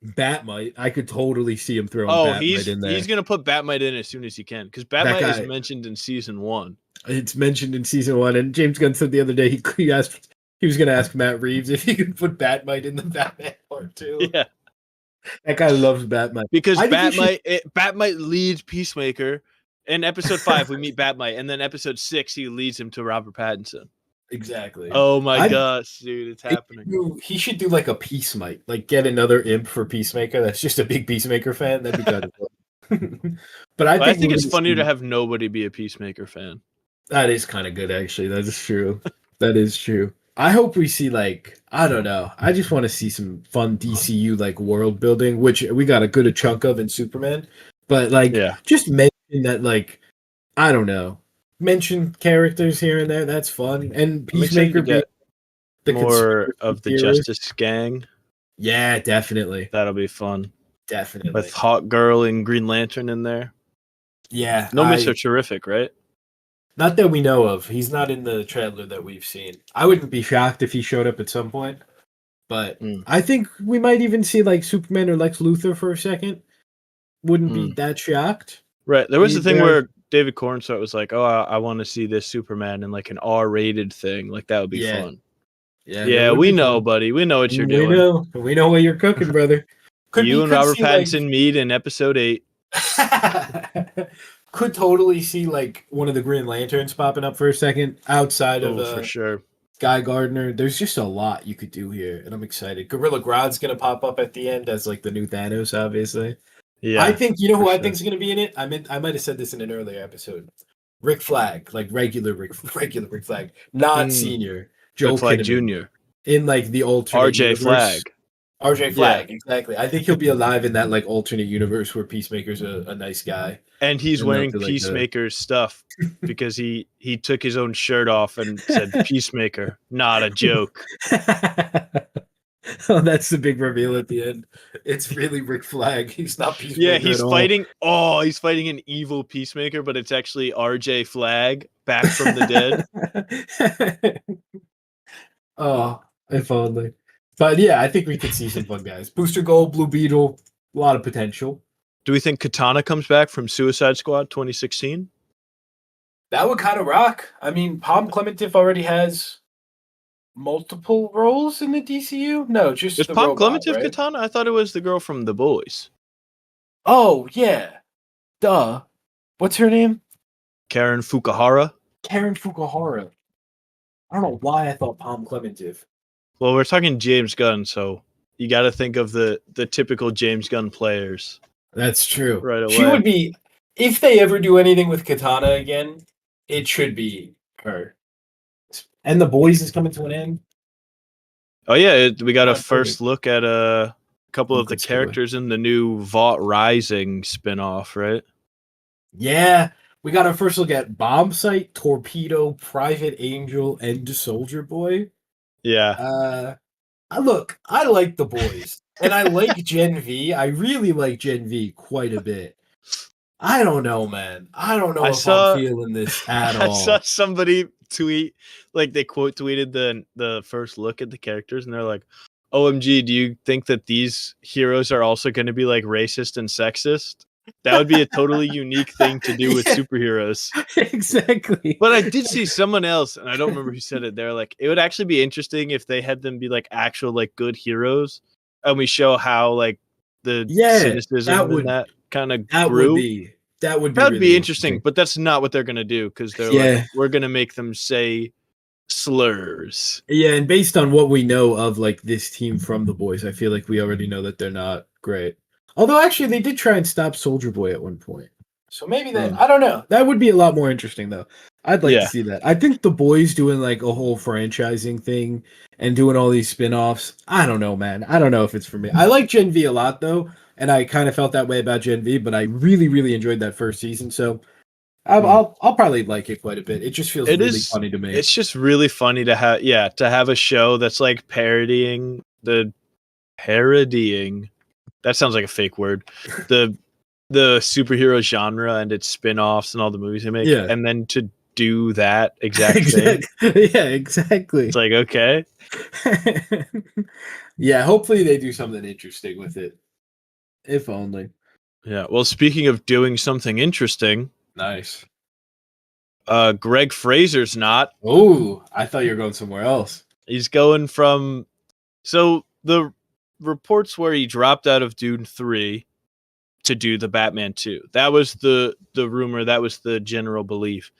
Batmite. I could totally see him throwing Batmite in there. He's gonna put Batmite in as soon as he can because Batmite is mentioned in season 1. It's mentioned in season 1, and James Gunn said the other day he was gonna ask Matt Reeves if he could put Batmite in the Batman part 2. Yeah. That guy loves Batmite. Because Batmite leads Peacemaker. In episode 5, we meet Batmite, and then episode 6, he leads him to Robert Pattinson. Exactly. Oh my gosh, dude, it's happening. He should do like a Peacemite, like get another imp for Peacemaker. That's just a big Peacemaker fan. That'd be kind of fun. But I think it's funnier to have nobody be a Peacemaker fan. That is kind of good, actually. That is true. That is true. I hope we see like, I don't know. I just want to see some fun DCU like world building, which we got a good chunk of in Superman. But like, just mention that like, I don't know, mention characters here and there. That's fun. And Peacemaker get more of the Justice Gang. Yeah, definitely. That'll be fun. Definitely. With Hawk Girl and Green Lantern in there. Yeah. No Mr. Terrific, right? Not that we know of. He's not in the trailer that we've seen. I wouldn't be shocked if he showed up at some point. But I think we might even see like Superman or Lex Luthor for a second. Wouldn't be that shocked. Right. There was the thing where David Cornstark was like, "Oh, I want to see this Superman in like an R-rated thing. Like that would be fun." Yeah, we know, fun. Buddy. We know what you're doing. We know what you're cooking, brother. You and Robert Pattinson meet in episode 8. Could totally see like one of the Green Lanterns popping up for a second outside of for sure. Guy Gardner. There's just a lot you could do here, and I'm excited. Gorilla Grodd's gonna pop up at the end as like the new Thanos, obviously. Yeah, I think who I think is gonna be in it. I might have said this in an earlier episode. Rick Flag, like regular Rick Flag, not senior. Joe Flag Jr. in like the alternate RJ universe. Flag. RJ Flag, exactly. I think he'll be alive in that like alternate universe where Peacemaker's a nice guy. And he's And they'll wearing do like Peacemaker's stuff because he took his own shirt off and said Peacemaker, not a joke. Oh, that's the big reveal at the end. It's really Rick Flag. He's not Peacemaker Yeah, at he's all. fighting. Oh, he's fighting an evil Peacemaker, but it's actually RJ Flag back from the dead. Oh, if only. But yeah, I think we could see some fun guys. Booster Gold, Blue Beetle, a lot of potential. Do we think Katana comes back from Suicide Squad 2016? That would kind of rock. I mean, Palm Clementif already has multiple roles in the DCU. No, just Is the Palm robot, Clementif right? Katana? I thought it was the girl from The Boys. Oh yeah, duh. What's her name? Karen Fukuhara. Karen Fukuhara. I don't know why I thought Palm Clementif. Well, we're talking James Gunn, so you got to think of the typical James Gunn players That's true. right away. She would be, if they ever do anything with Katana again, it should be her. And The Boys is coming to an end. Oh yeah, we got a Not first perfect. look at a couple Oh, of the good segue. characters in the new Vought Rising spinoff, right? Yeah, we got our first look at Bombsight, Torpedo, Private Angel, and Soldier Boy. Yeah. Look, I like The Boys, and I like Gen V. I really like Gen V quite a bit. I don't know, man. I don't know I if saw- I'm feeling this at I all. saw somebody tweet, like they quote tweeted the first look at the characters, and they're like, "OMG, do you think that these heroes are also going to be like racist and sexist? That would be a totally unique thing to do with Yeah. superheroes." Exactly. But I did see someone else, and I don't remember who said it. They're like, it would actually be interesting if they had them be like actual like good heroes, and we show how like the Yeah, cynicism that in would that kind of that grew. would be that would be That'd really be interesting, but that's not what they're gonna do because they're like, Yeah. we're gonna make them say slurs. Yeah, and based on what we know of like this team from The Boys, I feel like we already know that they're not great. Although actually they did try and stop Soldier Boy at one point. So maybe that I don't know. That would be a lot more interesting though. I'd like to Yeah. see that. I think The Boys doing like a whole franchising thing and doing all these spin-offs. I don't know, man. I don't know if it's for me. I like Gen V a lot though, and I kind of felt that way about Gen V, but I really, really enjoyed that first season. So I'll probably like it quite a bit. It just feels It really is funny to me. It's just really funny to have a show that's like parodying. That sounds like a fake word. The superhero genre and its spin-offs and all the movies they make, Yeah. and then to do that exact thing. Yeah, exactly. It's like, okay. Yeah, hopefully they do something interesting with it. If only. Yeah. Well, speaking of doing something interesting, Nice. Greg Fraser's not. Oh, I thought you were going somewhere else. He's going from the reports where he dropped out of Dune 3 to do the Batman 2. That was the rumor, that was the general belief.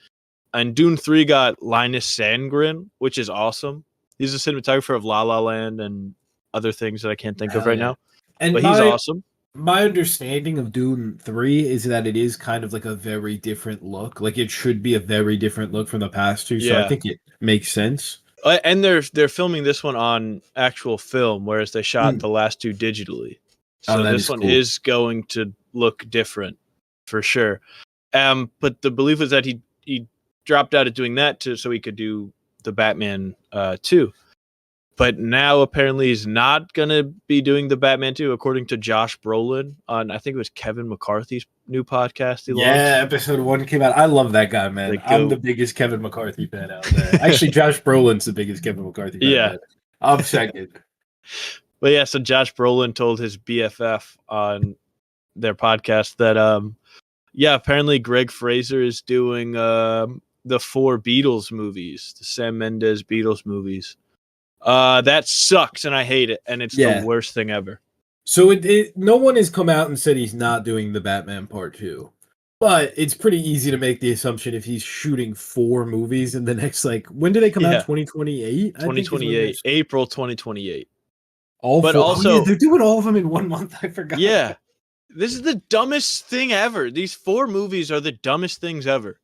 And Dune 3 got Linus Sandgren, which is awesome. He's a cinematographer of La La Land and other things that I can't think of right now. And But he's awesome. My understanding of Dune 3 is that it is kind of like a very different look. Like it should be a very different look from the past two. So I think it makes sense. And they're filming this one on actual film, whereas they shot the last two digitally. So this one is going to look different for sure. But the belief was that he dropped out of doing that so he could do the Batman 2. But now apparently he's not going to be doing the Batman 2, according to Josh Brolin on, I think it was Kevin McCarthy's new podcast he launched. Episode 1 came out. I love that guy, man. I'm the biggest Kevin McCarthy fan out there. Actually, Josh Brolin's the biggest Kevin McCarthy fan. Yeah. I'm second. But yeah, so Josh Brolin told his BFF on their podcast that, apparently Greg Fraser is doing the 4 Beatles movies, the Sam Mendes Beatles movies. That sucks, and I hate it, and it's the worst thing ever. So no one has come out and said he's not doing the Batman Part 2. But it's pretty easy to make the assumption if he's shooting 4 movies in the next, like, when do they come out? 2028? 2028. April 2028. But also, they're doing all of them in 1 month. I forgot. Yeah. This is the dumbest thing ever. These 4 movies are the dumbest things ever.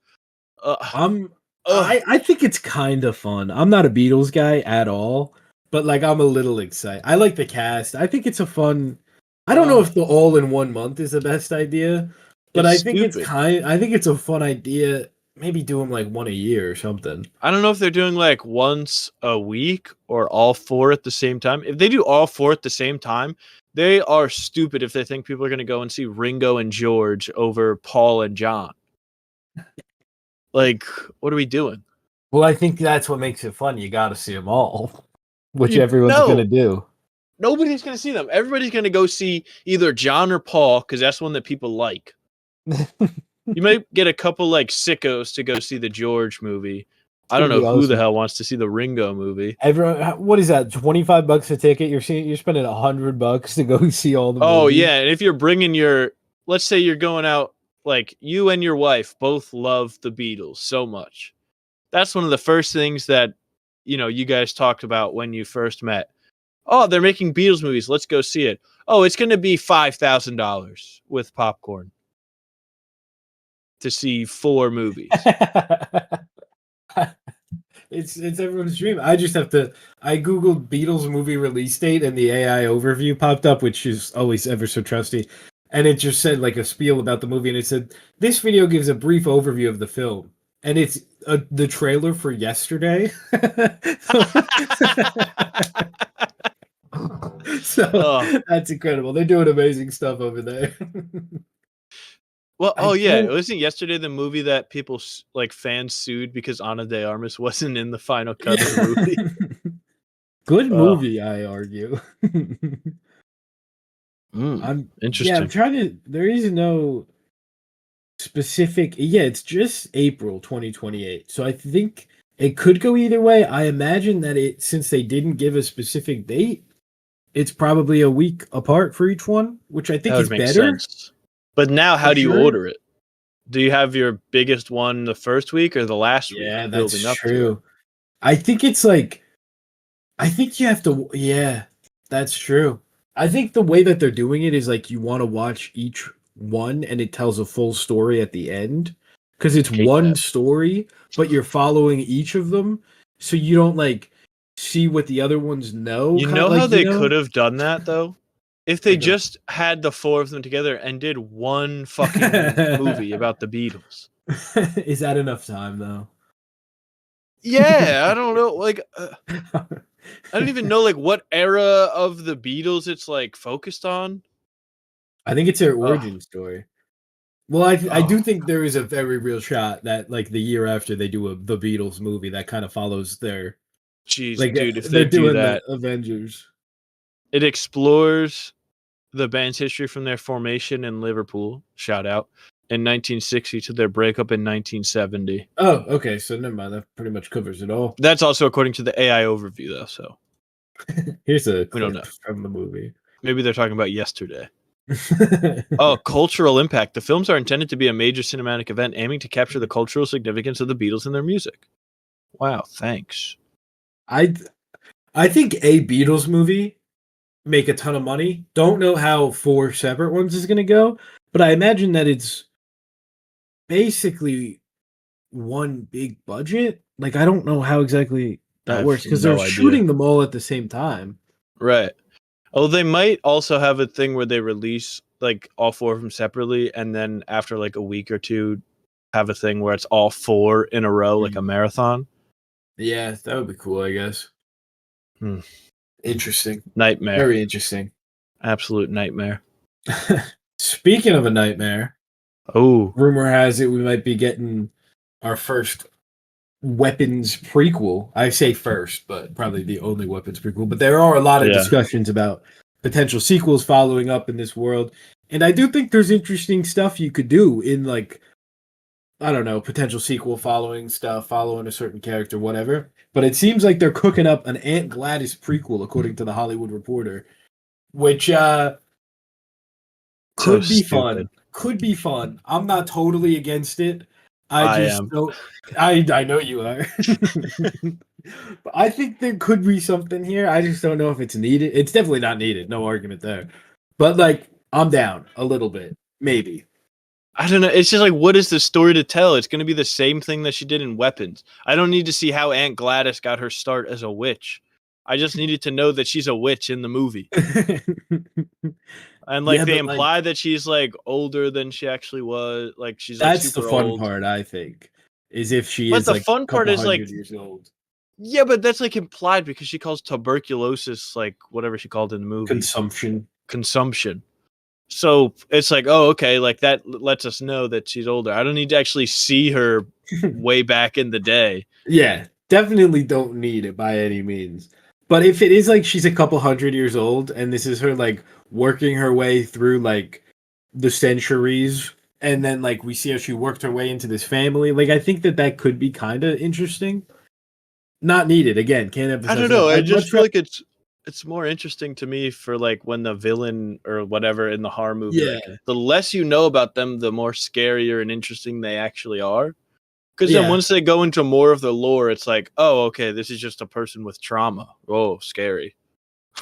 I think it's kind of fun. I'm not a Beatles guy at all, but like I'm a little excited. I like the cast. I think it's a fun. I don't know if the all in 1 month is the best idea, But It's I think stupid. I think it's a fun idea. Maybe do them like one a year or something. I don't know if they're doing like once a week or all four at the same time. If they do all four at the same time, they are stupid if they think people are going to go and see Ringo and George over Paul and John. Like, what are we doing? Well, I think that's what makes it fun. You got to see them all, which everyone's No, gonna do. nobody's going to see them. Everybody's going to go see either John or Paul because that's one that people like. You might get a couple like sickos to go see the George movie. I don't know who the hell wants to see the Ringo movie. Everyone, what is that? $25 a ticket. You're spending $100 to go see all the Oh movies. yeah, and if you're bringing let's say you're going out, like you and your wife both love the Beatles so much. That's one of the first things that you guys talked about when you first met. Oh, they're making Beatles movies. Let's go see it. Oh, it's going to be $5,000 with popcorn to see 4 movies. It's everyone's dream. I just have to. I googled Beatles movie release date, and the AI overview popped up, which is always ever so trusty. And it just said like a spiel about the movie, and it said this video gives a brief overview of the film, and it's the trailer for yesterday. So that's incredible. They're doing amazing stuff over there. Well, it wasn't yesterday the movie that people like fans sued because Ana de Armas wasn't in the final cut of the movie. Good movie, I argue. Interesting. I'm trying to. There is no specific. Yeah, it's just April 2028. So I think it could go either way. I imagine that since they didn't give a specific date, it's probably a week apart for each one, which I think is better. Sense. But now, how do you order it? Do you have your biggest one the first week or the last week? Yeah, that's true. I think it's like, I think you have to. Yeah, that's true. I think the way that they're doing it is like you want to watch each one and it tells a full story at the end because it's one story, but you're following each of them, so you don't like see what the other ones know. You know how they could have done that though? If they just had the 4 of them together and did one fucking movie about the Beatles. Is that enough time though? Yeah, I don't know. Like, I don't even know like what era of the Beatles it's like focused on. I think it's their origin story. Well, I do think there is a very real shot that like the year after they do the Beatles movie that kind of follows their. Jeez, like, dude, if they're they do doing that, the Avengers. It explores the band's history from their formation in Liverpool. Shout out. In 1960 to their breakup in 1970. Oh, okay. So never mind. That pretty much covers it all. That's also according to the AI overview, though. So here's a clip from the movie. Maybe they're talking about yesterday. Cultural impact. The films are intended to be a major cinematic event aiming to capture the cultural significance of the Beatles and their music. Wow, thanks. I think a Beatles movie make a ton of money. Don't know how 4 separate ones is going to go, but I imagine that it's basically one big budget. Like, I don't know how exactly that works because they're shooting them all at the same time. Right. Oh, they might also have a thing where they release like all 4 of them separately, and then after like a week or two, have a thing where it's all 4 in a row, like a marathon. Yeah, that would be cool, I guess. Interesting. Nightmare. Very interesting. Absolute nightmare. Speaking of a nightmare, rumor has it we might be getting our first Weapons prequel. I say first, but probably the only Weapons prequel. But there are a lot of discussions about potential sequels following up in this world. And I do think there's interesting stuff you could do in, like, I don't know, potential sequel following a certain character, whatever. But it seems like they're cooking up an Aunt Gladys prequel, according to the Hollywood Reporter, which could be fun. Could be fun. I'm not totally against it. I am. I know you are. But I think there could be something here. I just don't know if it's needed. It's definitely not needed. No argument there. But like, I'm down a little bit. Maybe. I don't know. It's just like, what is the story to tell? It's going to be the same thing that she did in Weapons. I don't need to see how Aunt Gladys got her start as a witch. I just needed to know that she's a witch in the movie. And like Yeah, they but like imply that she's like older than she actually was. Like she's like that's the super fun old. part, I think, is if she But is the like fun a part couple is like, hundred years old. yeah, but that's like implied because she calls tuberculosis like whatever she called in the movie Consumption. consumption. So it's like, oh, okay, like that lets us know that she's older. I don't need to actually see her way back in the day. Yeah, definitely don't need it by any means. But if it is like she's a couple hundred years old and this is her like working her way through like the centuries and then like we see how she worked her way into this family, like I think that that could be kind of interesting. Not needed again, can't I don't emphasize enough. know. I I'd just much feel rather like it's more interesting to me for like when the villain or whatever in the horror movie, yeah, like the less you know about them, the more scarier and interesting they actually are. Because then yeah. once they go into more of the lore, it's like, oh, okay, this is just a person with trauma. Oh, scary.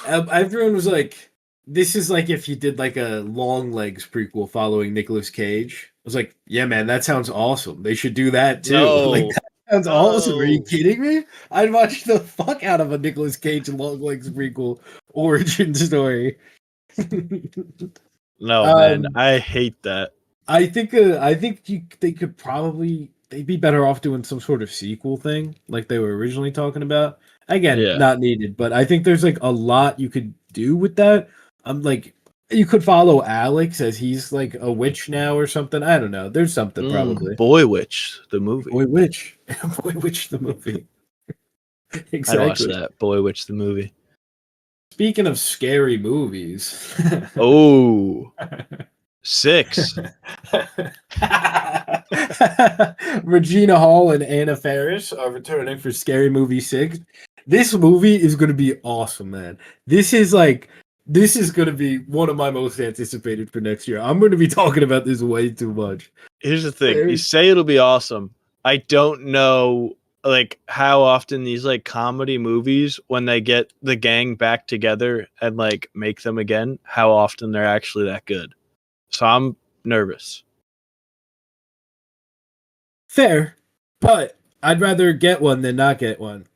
Everyone was like, "This is like if you did like a Long Legs prequel following Nicolas Cage." I was like, "Yeah, man, that sounds awesome. They should do that too." Like No, that sounds awesome. Are you no, kidding me? I'd watch the fuck out of a Nicolas Cage Long Legs prequel origin story. no, man. um, I hate that. I think they could probably they'd be better off doing some sort of sequel thing like they were originally talking about. Again, Yeah. not needed, but I think there's like a lot you could do with that. I'm like you could follow Alex as he's like a witch now or something. I don't know. There's something probably. Boy Witch, the movie. Boy Witch. Boy Witch the movie. I'd watch Exactly. that. Boy Witch, the movie. Speaking of scary movies. Oh, 6. Regina Hall and Anna Faris are returning for Scary Movie 6. This movie is going to be awesome, man. This is going to be one of my most anticipated for next year. I'm going to be talking about this way too much. Here's the thing. You say it'll be awesome. I don't know like how often these like comedy movies when they get the gang back together and like make them again, how often they're actually that good. So I'm nervous. Fair, but I'd rather get one than not get one.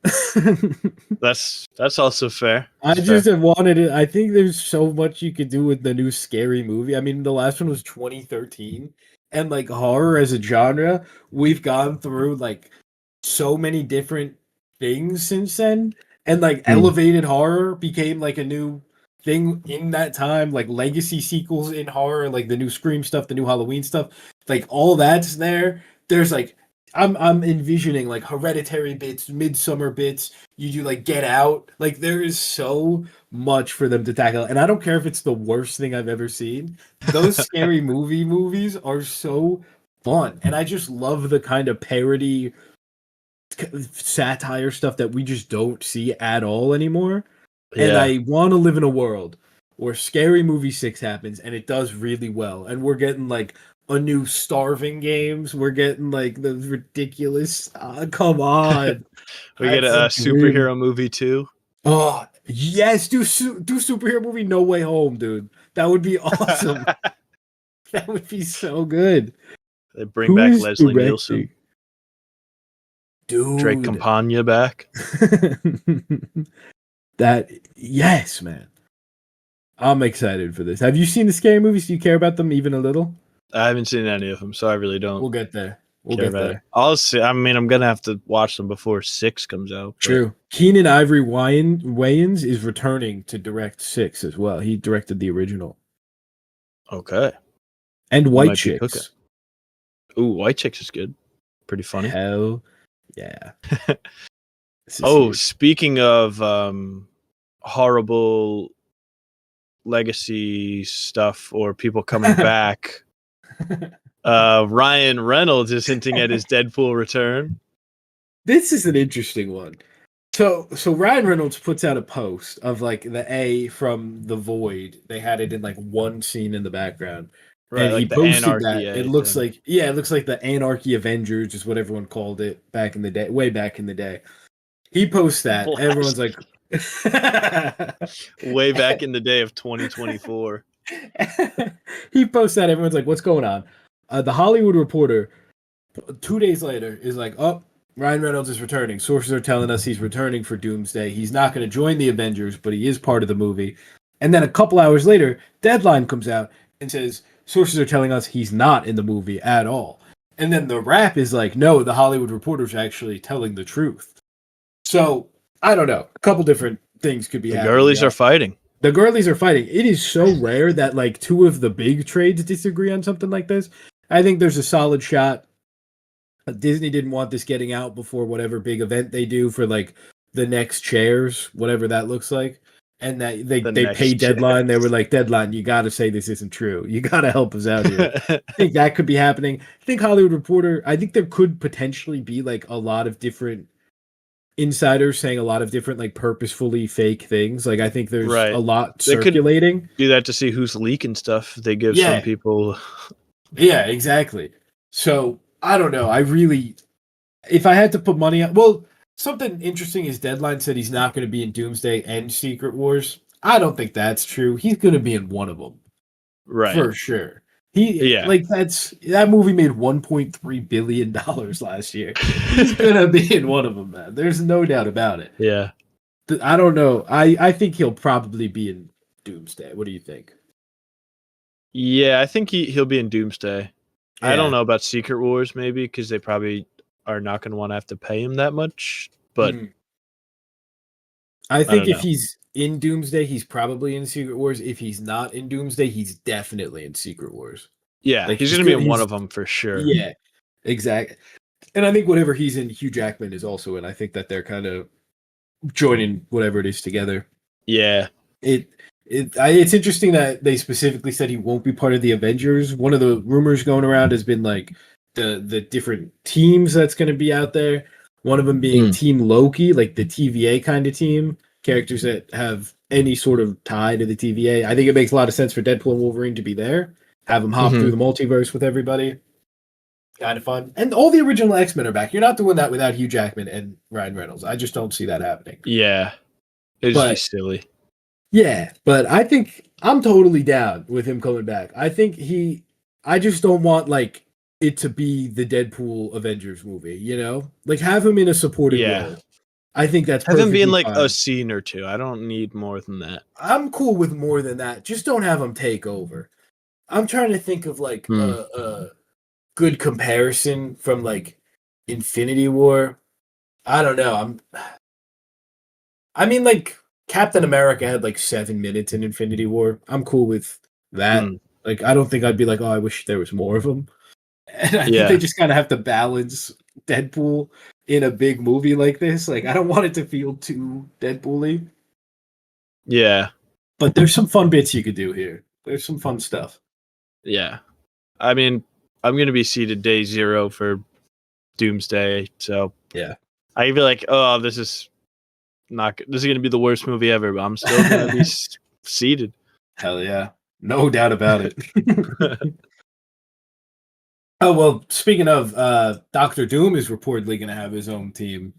That's also fair. I That's just fair. have wanted it. I think there's so much you could do with the new scary movie. I mean, the last one was 2013, and like horror as a genre, we've gone through like so many different things since then, and like elevated horror became like a new thing in that time. Like legacy sequels in horror, like the new Scream stuff, the new Halloween stuff, like all that's there. There's like I'm envisioning like Hereditary bits, Midsummer bits. You do like Get Out. Like there is so much for them to tackle, and I don't care if it's the worst thing I've ever seen. Those scary movies are so fun, and I just love the kind of parody, satire stuff that we just don't see at all anymore. And Yeah. I want to live in a world where Scary Movie 6 happens and it does really well. And we're getting like a new Starving Games. We're getting like the ridiculous. Come on. We get That's a a dream. superhero movie too. Oh, yes. Do superhero movie No Way Home, dude. That would be awesome. That would be so good. They bring Who back is Leslie Nielsen, directing? Drake Dude. Campagna back. That, yes, man. I'm excited for this. Have you seen the scary movies? Do you care about them even a little? I haven't seen any of them, so I really don't We'll get there. We'll care get about it. there. I'll see. I mean, I'm gonna have to watch them before 6 comes out. But True. Keenan Ivory Wayans is returning to direct 6 as well. He directed the original. okay, And you White might be cooking. Chicks. Ooh, White Chicks is good. Pretty funny. Hell yeah. This is Oh, huge. speaking of horrible legacy stuff or people coming back, Ryan Reynolds is hinting at his Deadpool return. This is an interesting one. So Ryan Reynolds puts out a post of like the A from The Void. They had it in like one scene in the background. Right, And he like the posted that. Anarchy It A looks thing. like it looks like the Anarchy Avengers is what everyone called it back in the day, way back in the day. He posts that. Everyone's like Way back in the day of 2024. he posts that. Everyone's like, "What's going on?" The Hollywood Reporter 2 days later is like, "Oh, Ryan Reynolds is returning. Sources are telling us he's returning for Doomsday. He's not going to join the Avengers, but he is part of the movie. And then a couple hours later, Deadline comes out and says sources are telling us he's not in the movie at all. And then the rap is like, no, the Hollywood Reporter's actually telling the truth. So I don't know. A couple different things could be The happening. girlies are fighting. The girlies are fighting. It is so rare that like two of the big trades disagree on something like this. I think there's a solid shot. Disney didn't want this getting out before whatever big event they do for like the next chairs, whatever that looks like. And that they paid Deadline. They were like, Deadline, you got to say this isn't true. You got to help us out here. I think that could be happening. I think Hollywood Reporter, I think there could potentially be like a lot of different insiders saying a lot of different like purposefully fake things. Like I think there's a lot circulating. They could do that to see who's leaking stuff. They give some people. Yeah, exactly. So I don't know. If I had to put money on, well, something interesting is Deadline said he's not going to be in Doomsday and Secret Wars. I don't think that's true. He's going to be in one of them, right? For sure. That movie made $1.3 billion last year. He's gonna be in one of them, man. There's no doubt about it. Yeah. I don't know. I think he'll probably be in Doomsday. What do you think? Yeah, I think he'll be in Doomsday. Yeah. I don't know about Secret Wars, maybe because they probably are not going to want to have to pay him that much. But I think if he's in Doomsday, he's probably in Secret Wars. If he's not in Doomsday, he's definitely in Secret Wars. Yeah, like, he's going to be in one of them for sure. Yeah, exactly. And I think whatever he's in, Hugh Jackman is also in. I think that they're kind of joining whatever it is together. Yeah. It's interesting that they specifically said he won't be part of the Avengers. One of the rumors going around has been like the different teams that's going to be out there. One of them being Team Loki, like the TVA kind of team, characters that have any sort of tie to the TVA. I think it makes a lot of sense for Deadpool and Wolverine to be there. Have them hop through the multiverse with everybody. Kind of fun. And all the original X-Men are back. You're not doing that without Hugh Jackman and Ryan Reynolds. I just don't see that happening. Yeah. It'd just be silly. Yeah, but I think I'm totally down with him coming back. I just don't want like it to be the Deadpool Avengers movie, you know? Like have him in a supporting role. I think that's have him be in like a scene or two. I don't need more than that. I'm cool with more than that. Just don't have him take over. I'm trying to think of like a good comparison from like Infinity War. I don't know. I mean like Captain America had like 7 minutes in Infinity War. I'm cool with that. Like, I don't think I'd be like, oh, I wish there was more of them. And I think they just kind of have to balance Deadpool in a big movie like this. Like, I don't want it to feel too Deadpool-y. Yeah. But there's some fun bits you could do here. There's some fun stuff. Yeah. I mean, I'm going to be seated day 0 for Doomsday. So, yeah. I'd be like, oh, this is going to be the worst movie ever, but I'm still going to be seated. Hell yeah. No doubt about it. Oh, well, speaking of, Dr. Doom is reportedly going to have his own team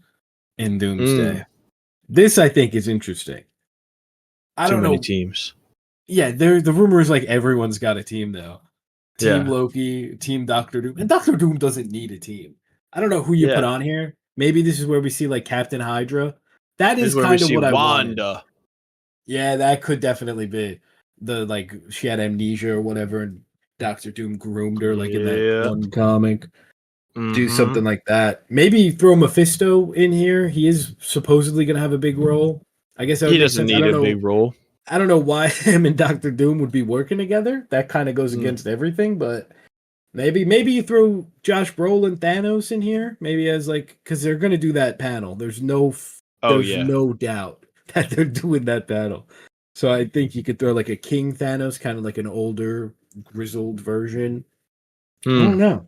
in Doomsday. This, I think, is interesting. I don't know. Too many teams. Yeah, the rumor is like everyone's got a team now. Team Loki, Team Dr. Doom. And Dr. Doom doesn't need a team. I don't know who you put on here. Maybe this is where we see like Captain Hydra. That is kind of what I wanted. Yeah, that could definitely be. She had amnesia or whatever, and Dr. Doom groomed her like in that one comic. Do something like that. Maybe throw Mephisto in here. He is supposedly going to have a big role. I guess that he doesn't need a big role. I don't know why him and Dr. Doom would be working together. That kind of goes against everything, but maybe you throw Josh Brolin Thanos in here. Maybe as like, because they're going to do that panel. There's no doubt that they're doing that panel. So I think you could throw like a King Thanos, kind of like an older, grizzled version. I don't know.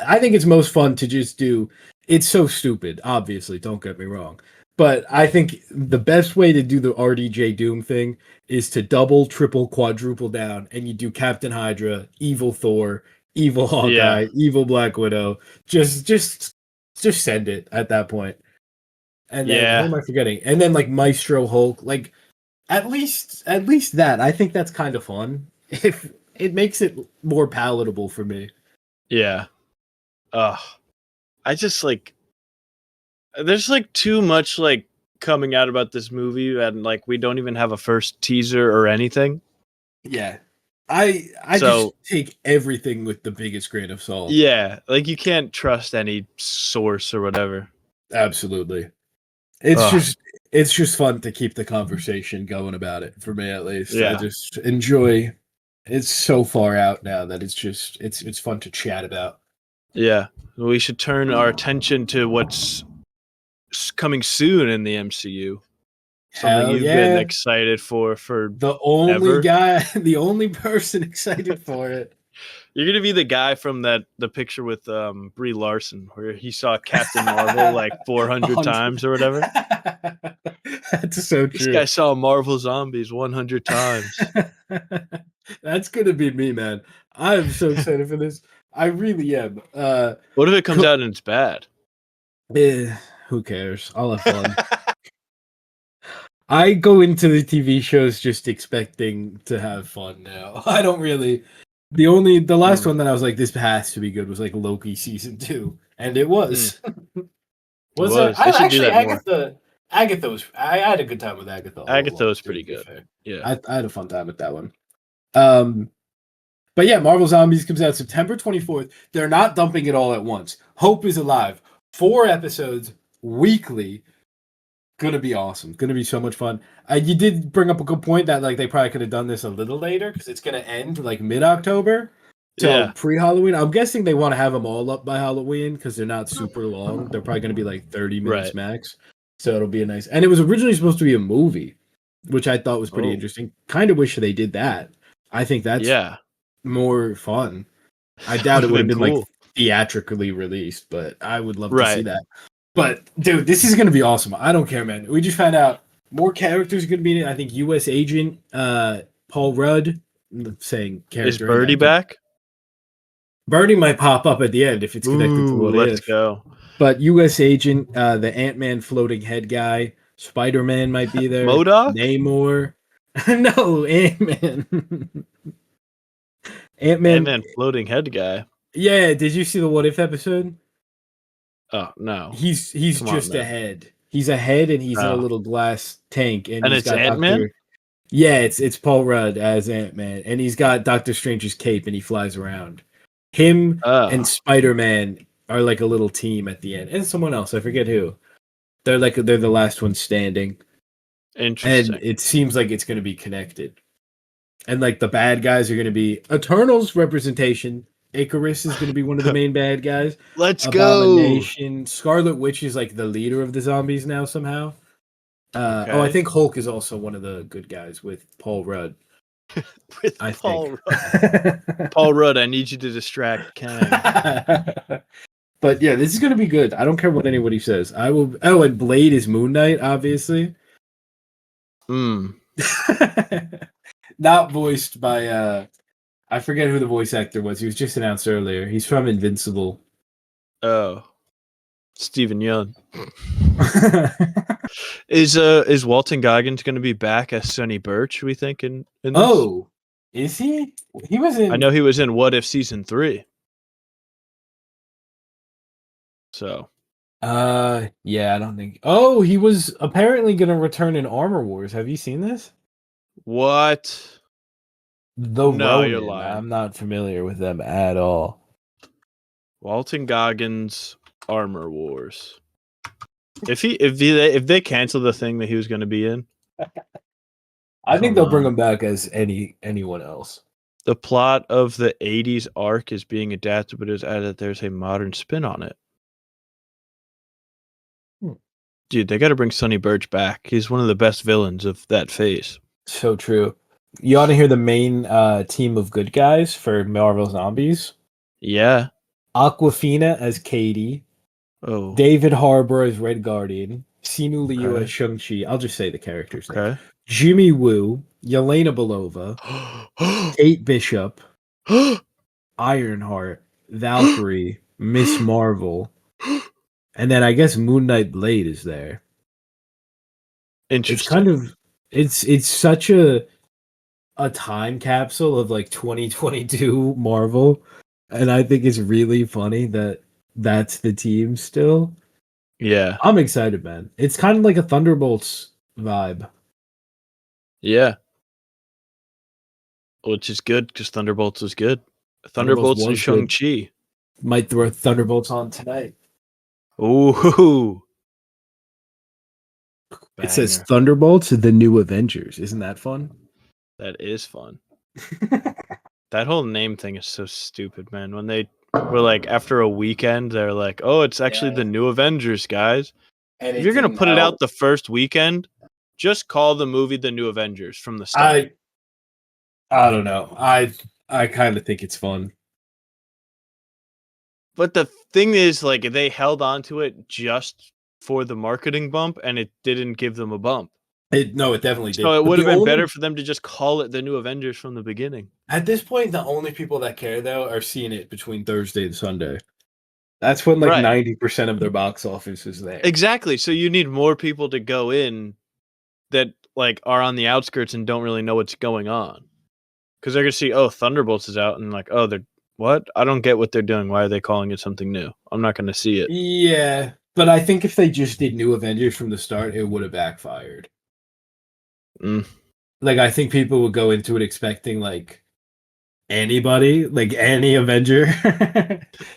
I think it's most fun to just do. It's so stupid, obviously. Don't get me wrong. But I think the best way to do the RDJ Doom thing is to double, triple, quadruple down, and you do Captain Hydra, Evil Thor, Evil Hawkeye, Evil Black Widow. Just send it at that point. And then who am I forgetting? And then like Maestro Hulk, like at least that. I think that's kind of fun. If it makes it more palatable for me. Yeah. I just like There's like too much like coming out about this movie, and like we don't even have a first teaser or anything. Yeah. I So just take everything with the biggest grain of salt. yeah, like you can't trust any source or whatever. Absolutely. It's Ugh. just fun to keep the conversation going about it, for me at least. I Yeah, just enjoy it's so far out now that it's fun to chat about. yeah. We should turn our attention to what's coming soon in the MCU. Something Hell you've been yeah. excited for The only ever. guy, the only person excited for it. You're gonna be the guy from the picture with Brie Larson, where he saw Captain Marvel like 400 100. times or whatever. That's so This guy true. saw Marvel Zombies 100 times. That's gonna be me, man. I am so excited for this. I really am. What if it comes out and it's bad? Who cares? I'll have fun. I go into the TV shows just expecting to have fun now. I don't really. The last Mm, one that I was like, this has to be good was like Loki season 2, and it mm, was. it Was was. They should do actually that more. Agatha was. I had a good time with Agatha all Agatha along. was To pretty be good. fair, Yeah. I had a fun time with that one. Um, but yeah, Marvel Zombies comes out September 24th. They're not dumping it all at once. Hope is alive. 4 episodes weekly. Gonna be awesome. Gonna be so much fun. You did bring up a good point that like they probably could have done this a little later because it's gonna end like mid-October. So Yeah. pre-Halloween, I'm guessing they want to have them all up by Halloween because they're not super long. They're probably gonna be like 30 minutes Right. max. So it'll be a nice. And it was originally supposed to be a movie, which I thought was pretty Oh. interesting. Kind of wish they did that. I think that's Yeah. more fun. I That doubt would it have would have been been like cool. theatrically released, but I would love to see Right. that. But dude, this is gonna be awesome. I don't care, man. We just found out more characters are gonna be in it. I think U.S. Agent Paul Rudd, I'm saying Is character. Birdie I could back? Birdie might pop up at the end if it's connected to Ooh, what let's if. go. But U.S. Agent, the Ant-Man floating head guy, Spider-Man might be there. Modoc? Namor, no Ant-Man. And Ant-Man. then floating head guy. Yeah, did you see the What If episode? Oh no. He's Come on, just a man. head. He's a head and he's in a Oh. little glass tank and And he's it's got Ant-Man? Doctor. Yeah, it's Paul Rudd as Ant-Man and he's got Doctor Strange's cape and he flies around. Him and Oh. Spider-Man are like a little team at the end, and someone else I forget who. They're the last one standing, and Interesting. it seems like it's going to be connected. And like the bad guys are going to be Eternals representation. Icarus is going to be one of the main bad guys. Let's go. Abomination. Scarlet Witch is like the leader of the zombies now somehow. I Okay. think Hulk is also one of the good guys with Paul Rudd. With I think. Paul Rudd. Paul Rudd, I need you to distract Kang. But yeah, this is going to be good. I don't care what anybody says. I will. Oh, and Blade is Moon Knight, obviously. Hmm. Not voiced by I forget who the voice actor was. He was just announced earlier. He's from Invincible. Oh. Stephen Young. Is Walton Goggins going to be back as Sonny Birch, we think, in this? Oh, is he? He was in. I know he was in What If Season 3. So. Yeah, I don't think. Oh, he was apparently going to return in Armor Wars. Have you seen this? What? The No, you're Ronin. lying. I'm not familiar with them at all. Walton Goggins Armor Wars. If they cancel the thing that he was going to be in, I think come they'll bring on. him back as anyone else. The plot of the 80s arc is being adapted, but it's added there's a modern spin on it. Dude, they got to bring Sonny Birch back. He's one of the best villains of that phase. So true. You ought to hear the main team of good guys for Marvel Zombies. Yeah. Aquafina as Katie. Oh. David Harbour as Red Guardian. Simu Liu Okay. as Shang-Chi. I'll just say the characters' names. Okay. Jimmy Woo. Yelena Belova. Kate Bishop. Ironheart. Valkyrie. Miss Marvel. And then I guess Moon Knight Blade is there. Interesting. It's kind of it's such a time capsule of like 2022 Marvel, and I think it's really funny that that's the team still. Yeah. I'm excited, man. It's kind of like a Thunderbolts vibe. Yeah. Which is good because Thunderbolts is good. Thunderbolts Thunderbolts and was good. Shang-Chi. Might throw Thunderbolts on tonight. Ooh. It says Banger. Thunderbolts, the new Avengers. Isn't that fun? That is fun. That whole name thing is so stupid, man. When they were like, after a weekend, they're like, oh, it's actually the new Avengers, guys. And If it you're going to came put it out. out the first weekend, just call the movie The New Avengers from the start. I don't know. I kind of think it's fun. But the thing is, like, they held on to it just for the marketing bump, and it didn't give them a bump. It definitely did. So it But would the have been only better for them to just call it The New Avengers from the beginning. at this point, the only people that care though are seeing it between Thursday and Sunday. That's when like Right. 90% of their box office is there. Exactly. So you need more people to go in that like are on the outskirts and don't really know what's going on. Because they're gonna see, oh, Thunderbolts is out, and like, oh, they're what? I don't get what they're doing. Why are they calling it something new? I'm not gonna see it. Yeah, but I think if they just did New Avengers from the start, it would have backfired. Mm. Like I think people would go into it expecting like anybody, like any Avenger,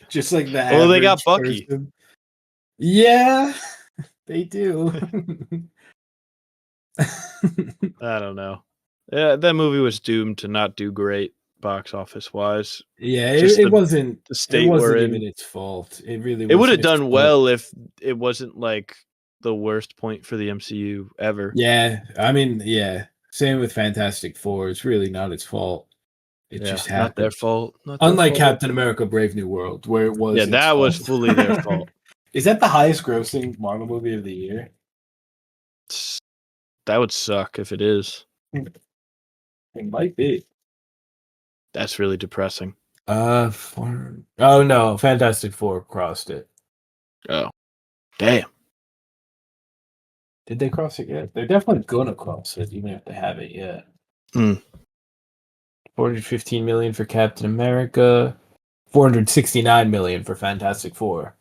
just like the Well, they got average Bucky. person. Yeah, they do. I don't know. Yeah, that movie was doomed to not do great box office wise. Yeah, Just it wasn't. the It state we're wasn't even in. its fault. It really It would have wasn't its done fault. well if it wasn't like the worst point for the MCU ever. Yeah, I mean, yeah. Same with Fantastic Four. It's really not its fault. It Yeah, just not their happened. fault. Not their Unlike fault. Captain America: Brave New World, where it was Yeah, its that was fault. fully their fault. Is that the highest grossing Marvel movie of the year? That would suck if it is. It might be. That's really depressing. Oh no, Fantastic Four crossed it. Oh, damn. Did they cross it yet? They're definitely gonna cross it, even if they haven't yet. Hmm. 415 million for Captain America, 469 million for Fantastic Four.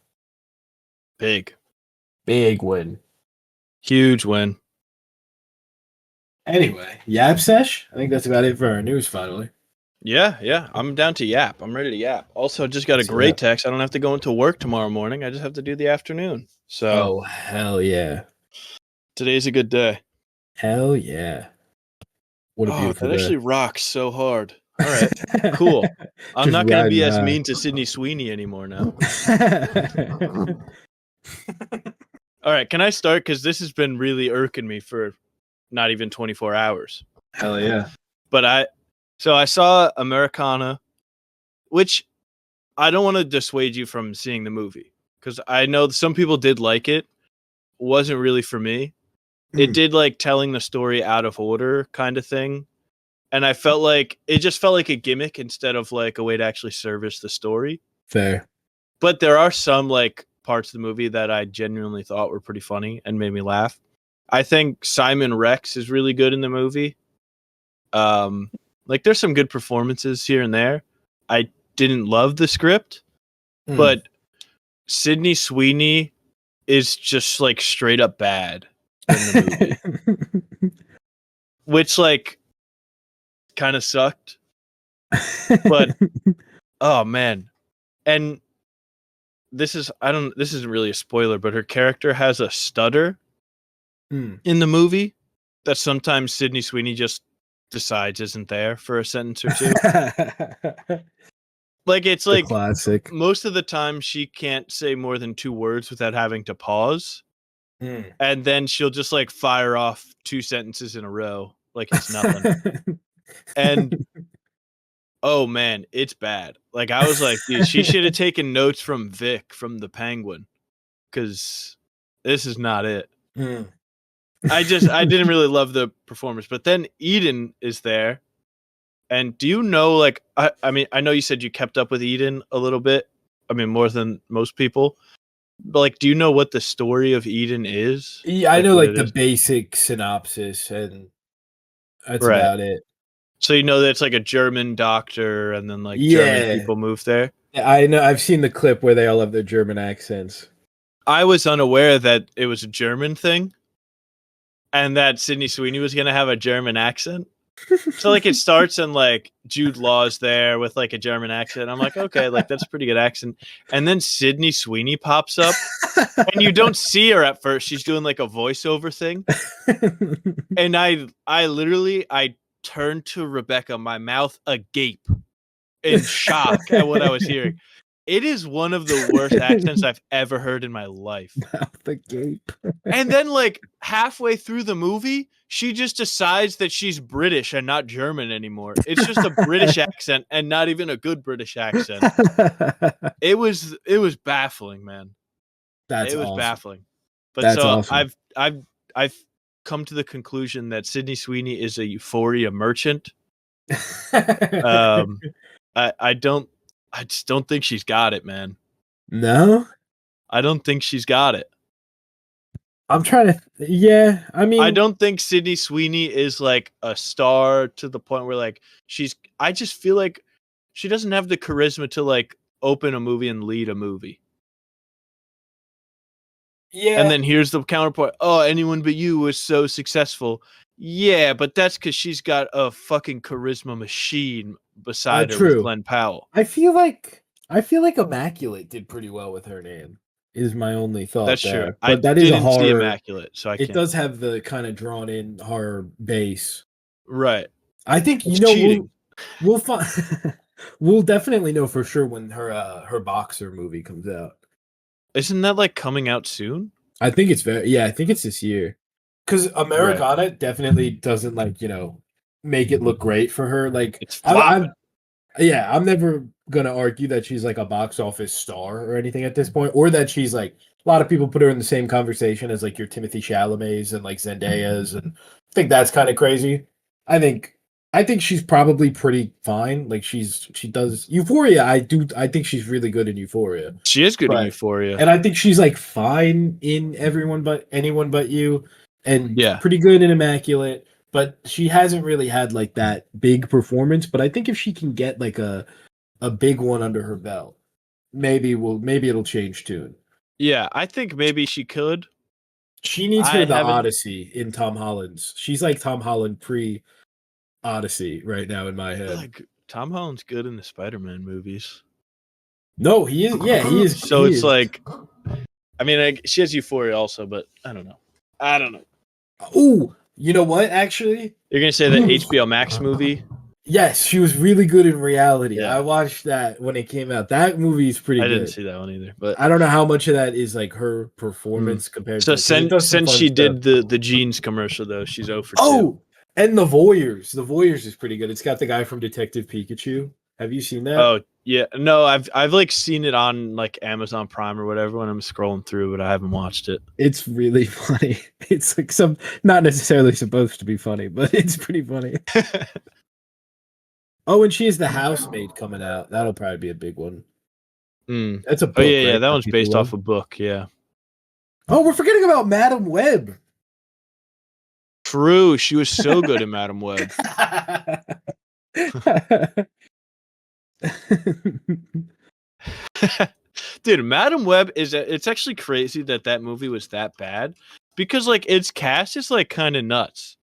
Big. Big win. Huge win. Anyway, Yap Sesh? I think that's about it for our news finally. Yeah. I'm down to yap. I'm ready to yap. Also, just got a Let's great yap. text. I don't have to go into work tomorrow morning. I just have to do the afternoon. So Oh, hell yeah. today's a good day. Hell yeah. What a Oh, beautiful that day. actually rocks so hard. All right, cool. I'm Just not going to be riding as high. mean to Sydney Sweeney anymore now. All right, can I start? Because this has been really irking me for not even 24 hours. Hell yeah. But I saw Americana, which I don't want to dissuade you from seeing the movie because I know some people did like it. Wasn't really for me. It did like telling the story out of order kind of thing. And I felt like it just felt like a gimmick instead of like a way to actually service the story. Fair. But there are some like parts of the movie that I genuinely thought were pretty funny and made me laugh. I think Simon Rex is really good in the movie. Like there's some good performances here and there. I didn't love the script, but Sydney Sweeney is just like straight up bad in the movie, which like kind of sucked. But oh man, and this isn't really a spoiler, but her character has a stutter in the movie that sometimes Sydney Sweeney just decides isn't there for a sentence or two. Like it's The like classic. most of the time she can't say more than 2 words without having to pause. And then she'll just like fire off 2 sentences in a row like it's nothing. And oh man, it's bad. Like I was like, dude, she should have taken notes from Vic from the Penguin cuz this is not it. I didn't really love the performance, but then Eden is there. And do you know like I mean, I know you said you kept up with Eden a little bit. I mean, more than most people. But like, do you know what the story of Eden is? Yeah, I Like know what like it the is? basic synopsis, and that's Right. about it. So you know that it's like a German doctor and then like German Yeah. people move there? I know. I've seen the clip where they all have their German accents. I was unaware that it was a German thing, and that Sydney Sweeney was gonna have a German accent. So like it starts and like Jude Law's there with like a German accent. I'm like, okay, like that's a pretty good accent. And then Sydney Sweeney pops up, and you don't see her at first. She's doing like a voiceover thing, and I turned to Rebecca, my mouth agape in shock at what I was hearing. It is one of the worst accents I've ever heard in my life. Mouth agape. And then, like, halfway through the movie, she just decides that she's British and not German anymore. It's just a British accent and not even a good British accent. It was baffling, man. That's It was awesome. baffling. But That's so awesome. I've come to the conclusion that Sydney Sweeney is a Euphoria merchant. I just don't think she's got it, man. No? I don't think she's got it. I'm trying to. Yeah, I mean, I don't think Sydney Sweeney is like a star to the point where like I just feel like she doesn't have the charisma to like open a movie and lead a movie. Yeah. And then here's the counterpoint. Oh, Anyone But You was so successful. Yeah, but that's because she's got a fucking charisma machine beside her with True. Glenn Powell. I feel like Immaculate did pretty well with her name. Is my only thought. That's there. true. But I that is a didn't see horror. Immaculate, so It does have the kind of drawn in horror base. Right. I think It's cheating. we'll find. We'll definitely know for sure when her boxer movie comes out. Isn't that like coming out soon? I think it's I think it's this year. Because Americana definitely doesn't make it look great for her. Like it's flopping. I'm never gonna argue that she's like a box office star or anything at this point, or that she's like a lot of people put her in the same conversation as like your Timothy Chalamet's and like Zendaya's, and I think that's kind of crazy. I think she's probably pretty fine. Like she does Euphoria. I think she's really good in Euphoria. She is good in Euphoria, and I think she's like fine in Anyone But You, and yeah, pretty good in Immaculate. But she hasn't really had like that big performance. But I think if she can get like a big one under her belt, maybe it'll change tune. Yeah, I think maybe she could. She needs the Odyssey in Tom Holland's. She's like Tom Holland pre-Odyssey right now in my head. Like Tom Holland's good in the Spider-Man movies. No, he is. Yeah, he is. So it's like, I mean, she has Euphoria also, but I don't know. Ooh, you know what? Actually, you're gonna say that HBO Max movie? Yes, she was really good in Reality. Yeah. I watched that when it came out. That movie is pretty good. I didn't see that one either, but I don't know how much of that is like her performance compared to. So since she did the jeans commercial though, she's 0 for 2. Oh, and The Voyeurs. The Voyeurs is pretty good. It's got the guy from Detective Pikachu. Have you seen that? Oh yeah, no, I've like seen it on like Amazon Prime or whatever when I'm scrolling through, but I haven't watched it. It's really funny. It's like not necessarily supposed to be funny, but it's pretty funny. Oh, and she has The Housemaid coming out. That'll probably be a big one. That's a book. Oh yeah, right? That one's based off a book. Yeah. Oh, we're forgetting about Madam Web. True, she was so good in Madam Web. Dude, Madam Web it's actually crazy that movie was that bad because like its cast is like kind of nuts.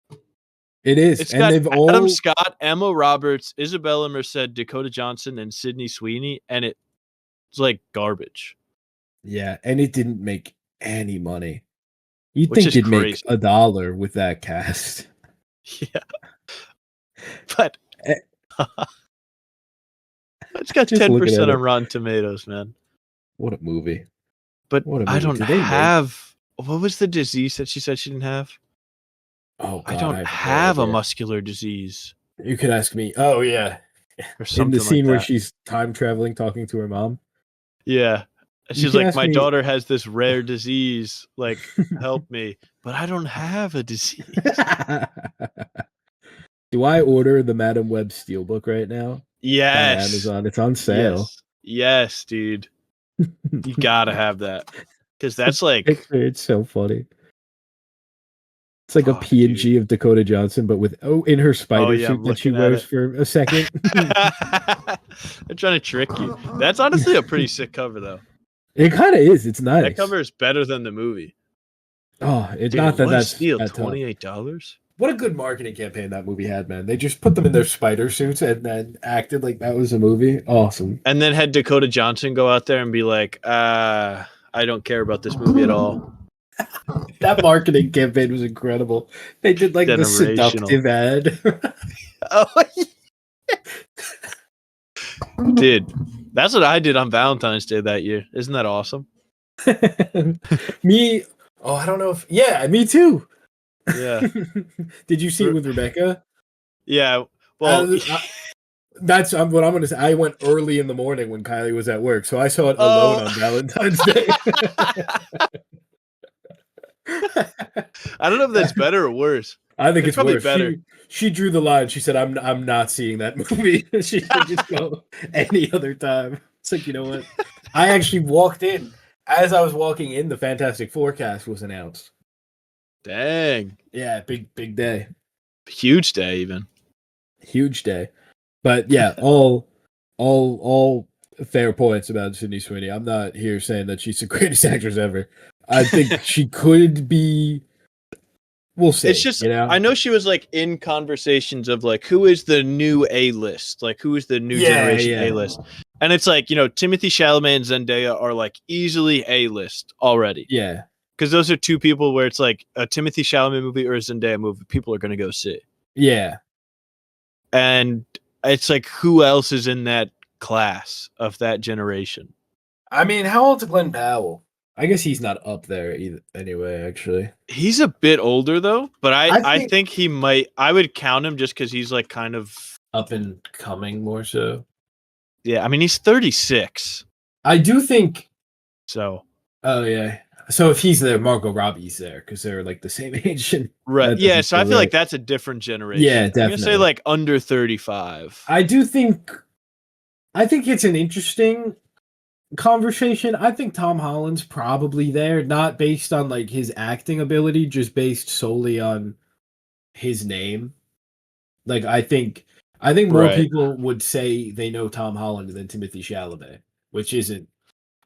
It is. It's got Adam Scott, Emma Roberts, Isabella Merced, Dakota Johnson, and Sydney Sweeney, and it's like garbage. Yeah, and it didn't make any money. You'd think it'd make $1 with that cast. Yeah. But it's got 10% on Rotten Tomatoes, man. What a movie. But I don't have... What was the disease that she said she didn't have? Oh, God, I don't have a muscular disease. You could ask me. Oh, yeah. Or something in the scene like where she's time traveling, talking to her mom. Yeah. She's like, my daughter has this rare disease. Like, help me. But I don't have a disease. Do I order the Madam Web Steelbook right now? Yes. On Amazon. It's on sale. Yes, dude. You gotta have that. Because that's like... It's so funny. It's like a PNG of Dakota Johnson, but with in her spider suit that she wears for a second. They're trying to trick you. That's honestly a pretty sick cover, though. It kind of is. It's nice. That cover is better than the movie. Oh, it's Dude, not that what a that's steal! that tough. $28. What a good marketing campaign that movie had, man. They just put them in their spider suits and then acted like that was a movie. Awesome. And then had Dakota Johnson go out there and be like, I don't care about this movie at all. That marketing campaign was incredible. They did like the Generational. seductive ad. Oh, dude, that's what I did on Valentine's Day that year. Isn't that awesome? Me, oh, I don't know if, yeah, me too. Yeah. Did you see it with Rebecca? Yeah. Well, that's what I'm gonna say. I went early in the morning when Kylie was at work, so I saw it alone on Valentine's Day. I don't know if that's better or worse. I think it's probably worse. better. She drew the line. She said, "I'm not seeing that movie." She said, "Just go any other time." It's like, you know what? I actually walked in as I was walking in. The Fantastic Forecast was announced. Dang. Yeah, big day. Huge day, even. Huge day. But yeah, all fair points about Sydney Sweeney. I'm not here saying that she's the greatest actress ever. I think she could be. We'll see. It's just, I know she was like in conversations of like, who is the new A-list? Like, who is the new generation A-list? And it's like, Timothy Chalamet and Zendaya are like easily A-list already. Yeah. Because those are two people where it's like a Timothy Chalamet movie or a Zendaya movie people are going to go see. Yeah. And it's like, who else is in that class of that generation? I mean, how old's Glenn Powell? I guess he's not up there either. Anyway, actually, he's a bit older though, but I think he might. I would count him just because he's like kind of up and coming more so. Yeah, I mean he's 36. I do think so. Oh yeah. So if he's there, Margot Robbie's there because they're like the same age. And right. Yeah. So I feel like that's a different generation. Yeah, definitely. I'm gonna say like under 35. I think it's an interesting conversation. I think Tom Holland's probably there, not based on like his acting ability, just based solely on his name. Like I think more people would say they know Tom Holland than Timothy Chalamet, which isn't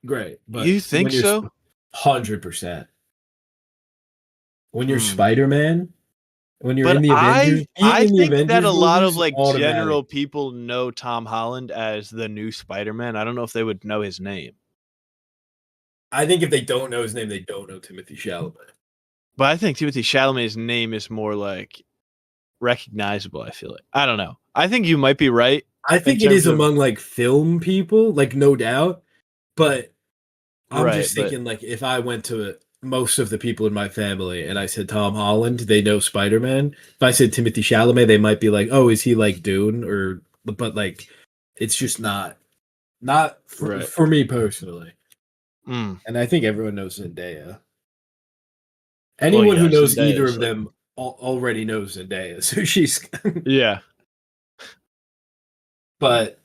great. But you think so? 100%. When you're Spider-Man, when you're in the Avengers, I think that a lot of like automatic. General people know Tom Holland as the new Spider-Man. I don't know if they would know his name. I think if they don't know his name, they don't know Timothy Chalamet. But I think Timothy Chalamet's name is more like recognizable. I feel like I don't know. I think you might be right. I think it is among like film people, like no doubt. But I'm just thinking like if I went to most of the people in my family and I said Tom Holland, they know Spider-Man. If I said Timothy Chalamet, they might be like, "Oh, is he like Dune?" Or but like it's just not for me personally. And I think everyone knows Zendaya. Anyone who knows Zendaya either of them already knows Zendaya, so she's yeah. But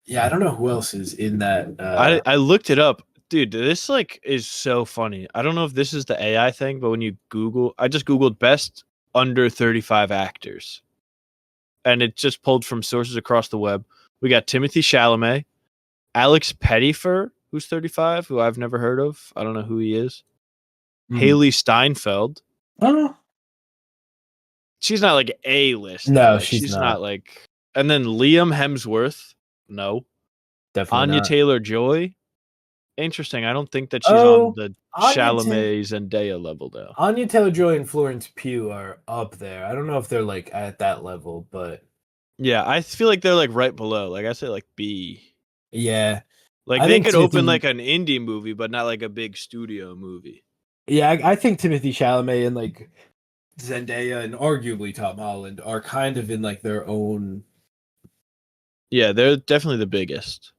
yeah, I don't know who else is in that. I looked it up, dude. This like is so funny. I don't know if this is the AI thing, but when you Google, I just Googled best under 35 actors, and it just pulled from sources across the web. We got Timothy Chalamet, Alex Pettyfer, who's 35, who I've never heard of. I don't know who he is. Haley Steinfeld. Oh. She's not like A-list. No, like, she's not like. And then Liam Hemsworth. No. Definitely Anya not. Taylor-Joy. Interesting. I don't think that she's on the Chalamet Zendaya level though. Anya Taylor-Joy and Florence Pugh are up there. I don't know if they're like at that level, but yeah, I feel like they're like right below. Like I say, like B. Yeah, like they could open like an indie movie, but not like a big studio movie. Yeah, I think Timothy Chalamet and like Zendaya and arguably Tom Holland are kind of in like their own. Yeah, they're definitely the biggest.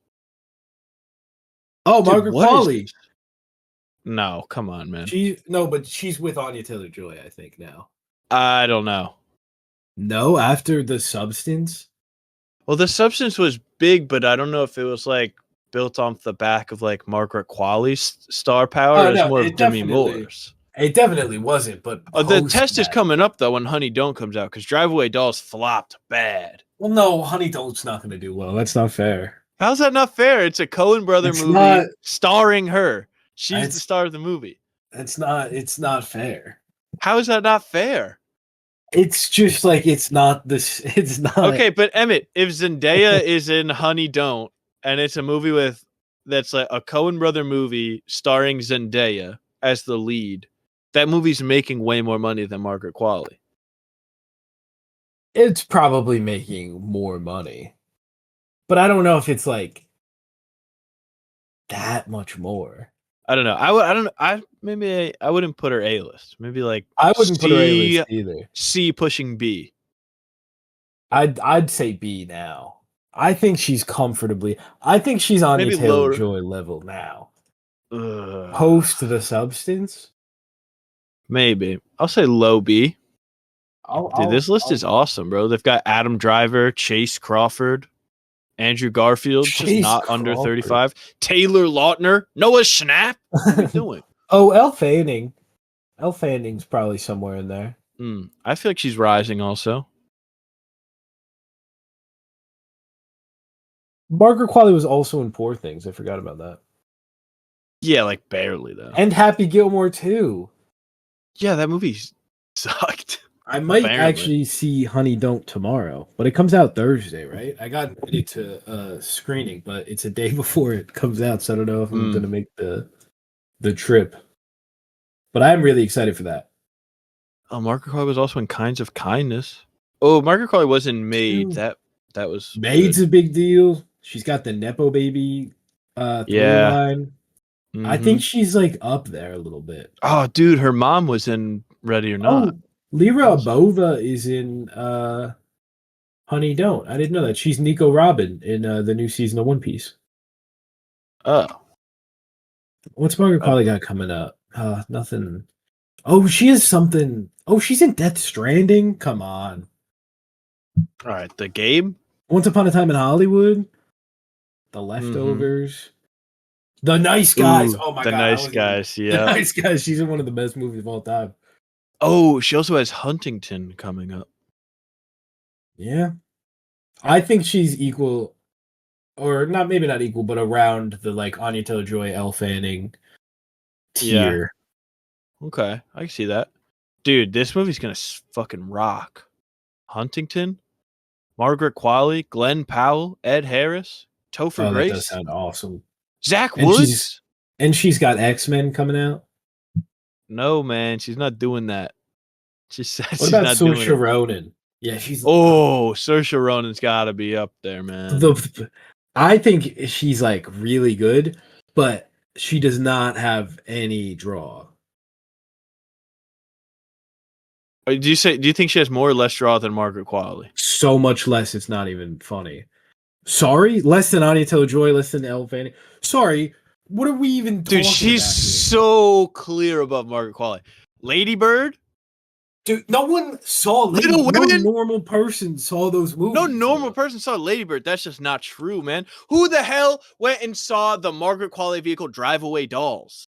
Oh, Margaret Qualley. No, come on, man. But she's with Anya Taylor-Joy, I think now. I don't know. No, after The Substance. Well, The Substance was big, but I don't know if it was like built off the back of like Margaret Qualley's star power. It's more of Demi Moore's. It definitely wasn't, but the test is coming up though when Honey Don't comes out because Drive Away Dolls flopped bad. Well, no, Honey Don't's not going to do well. That's not fair. How's that not fair? It's a Coen brother movie starring her. She's the star of the movie. It's not fair. How is that not fair? It's just like it's not this. It's not Okay, but Emmett, if Zendaya is in Honey Don't, and it's a movie that's like a Coen brother movie starring Zendaya as the lead, that movie's making way more money than Margaret Qualley. It's probably making more money, but I don't know if it's like that much more. I don't know. I wouldn't put her A list. Maybe like I wouldn't put her A list either. C pushing B. I'd say B now. I think she's comfortably. I think she's on Maybe Taylor-Joy level now. Post the Substance. Maybe I'll say low B. Dude, this list is awesome, bro. They've got Adam Driver, Chase Crawford, Andrew Garfield, just not under 35. Taylor Lautner, Noah Schnapp. What are we doing? Oh, Elle Fanning. Elle Fanning's probably somewhere in there. I feel like she's rising also. Margaret Qualley was also in Poor Things. I forgot about that. Yeah, like barely though. And Happy Gilmore too. Yeah, that movie sucked. I might actually see Honey Don't tomorrow, but it comes out Thursday, right? I got invited to screening, but it's a day before it comes out, so I don't know if I'm gonna make the trip. But I'm really excited for that. Oh, Margaret Qualley was also in Kinds of Kindness. Oh, Margaret Qualley was in Maid. That was Maid's a big deal. She's got the Nepo baby line. Mm-hmm. I think she's like up there a little bit. Oh, dude, her mom was in Ready or Not. Oh, Lyra Bova is in Honey Don't. I didn't know that. She's Nico Robin in the new season of One Piece. Oh. What's Margaret Qualley got coming up? Nothing. Oh, she has something. Oh, she's in Death Stranding? Come on. All right, The Game? Once Upon a Time in Hollywood? The Leftovers? The Nice Guys. Oh my god. The Nice Guys, yeah. The Nice Guys. She's in one of the best movies of all time. Oh, she also has Huntington coming up. Yeah. I think she's equal, or maybe not equal, but around the like Anya Taylor-Joy, Elle Fanning tier. Yeah. Okay, I can see that. Dude, this movie's gonna fucking rock. Huntington, Margaret Qualley, Glenn Powell, Ed Harris, Topher Grace. That does sound awesome. Zach Woods. And she's got X-Men coming out. No, man, she's not doing that. She said what about Saoirse Ronan? Yeah, she's. Saoirse Ronan's got to be up there, man. I think she's like really good, but she does not have any draw. Do you think she has more or less draw than Margaret Qualley? So much less, it's not even funny. Sorry, less than Anya Taylor-Joy, less than Elle Fanning. Sorry, what are we even talking about? Dude, she's so clear above Margaret Qualley. Lady Bird. Dude, no one saw Little Women. No normal person saw those movies. No normal person saw Lady Bird. That's just not true, man. Who the hell went and saw the Margaret Qualley vehicle Drive Away Dolls?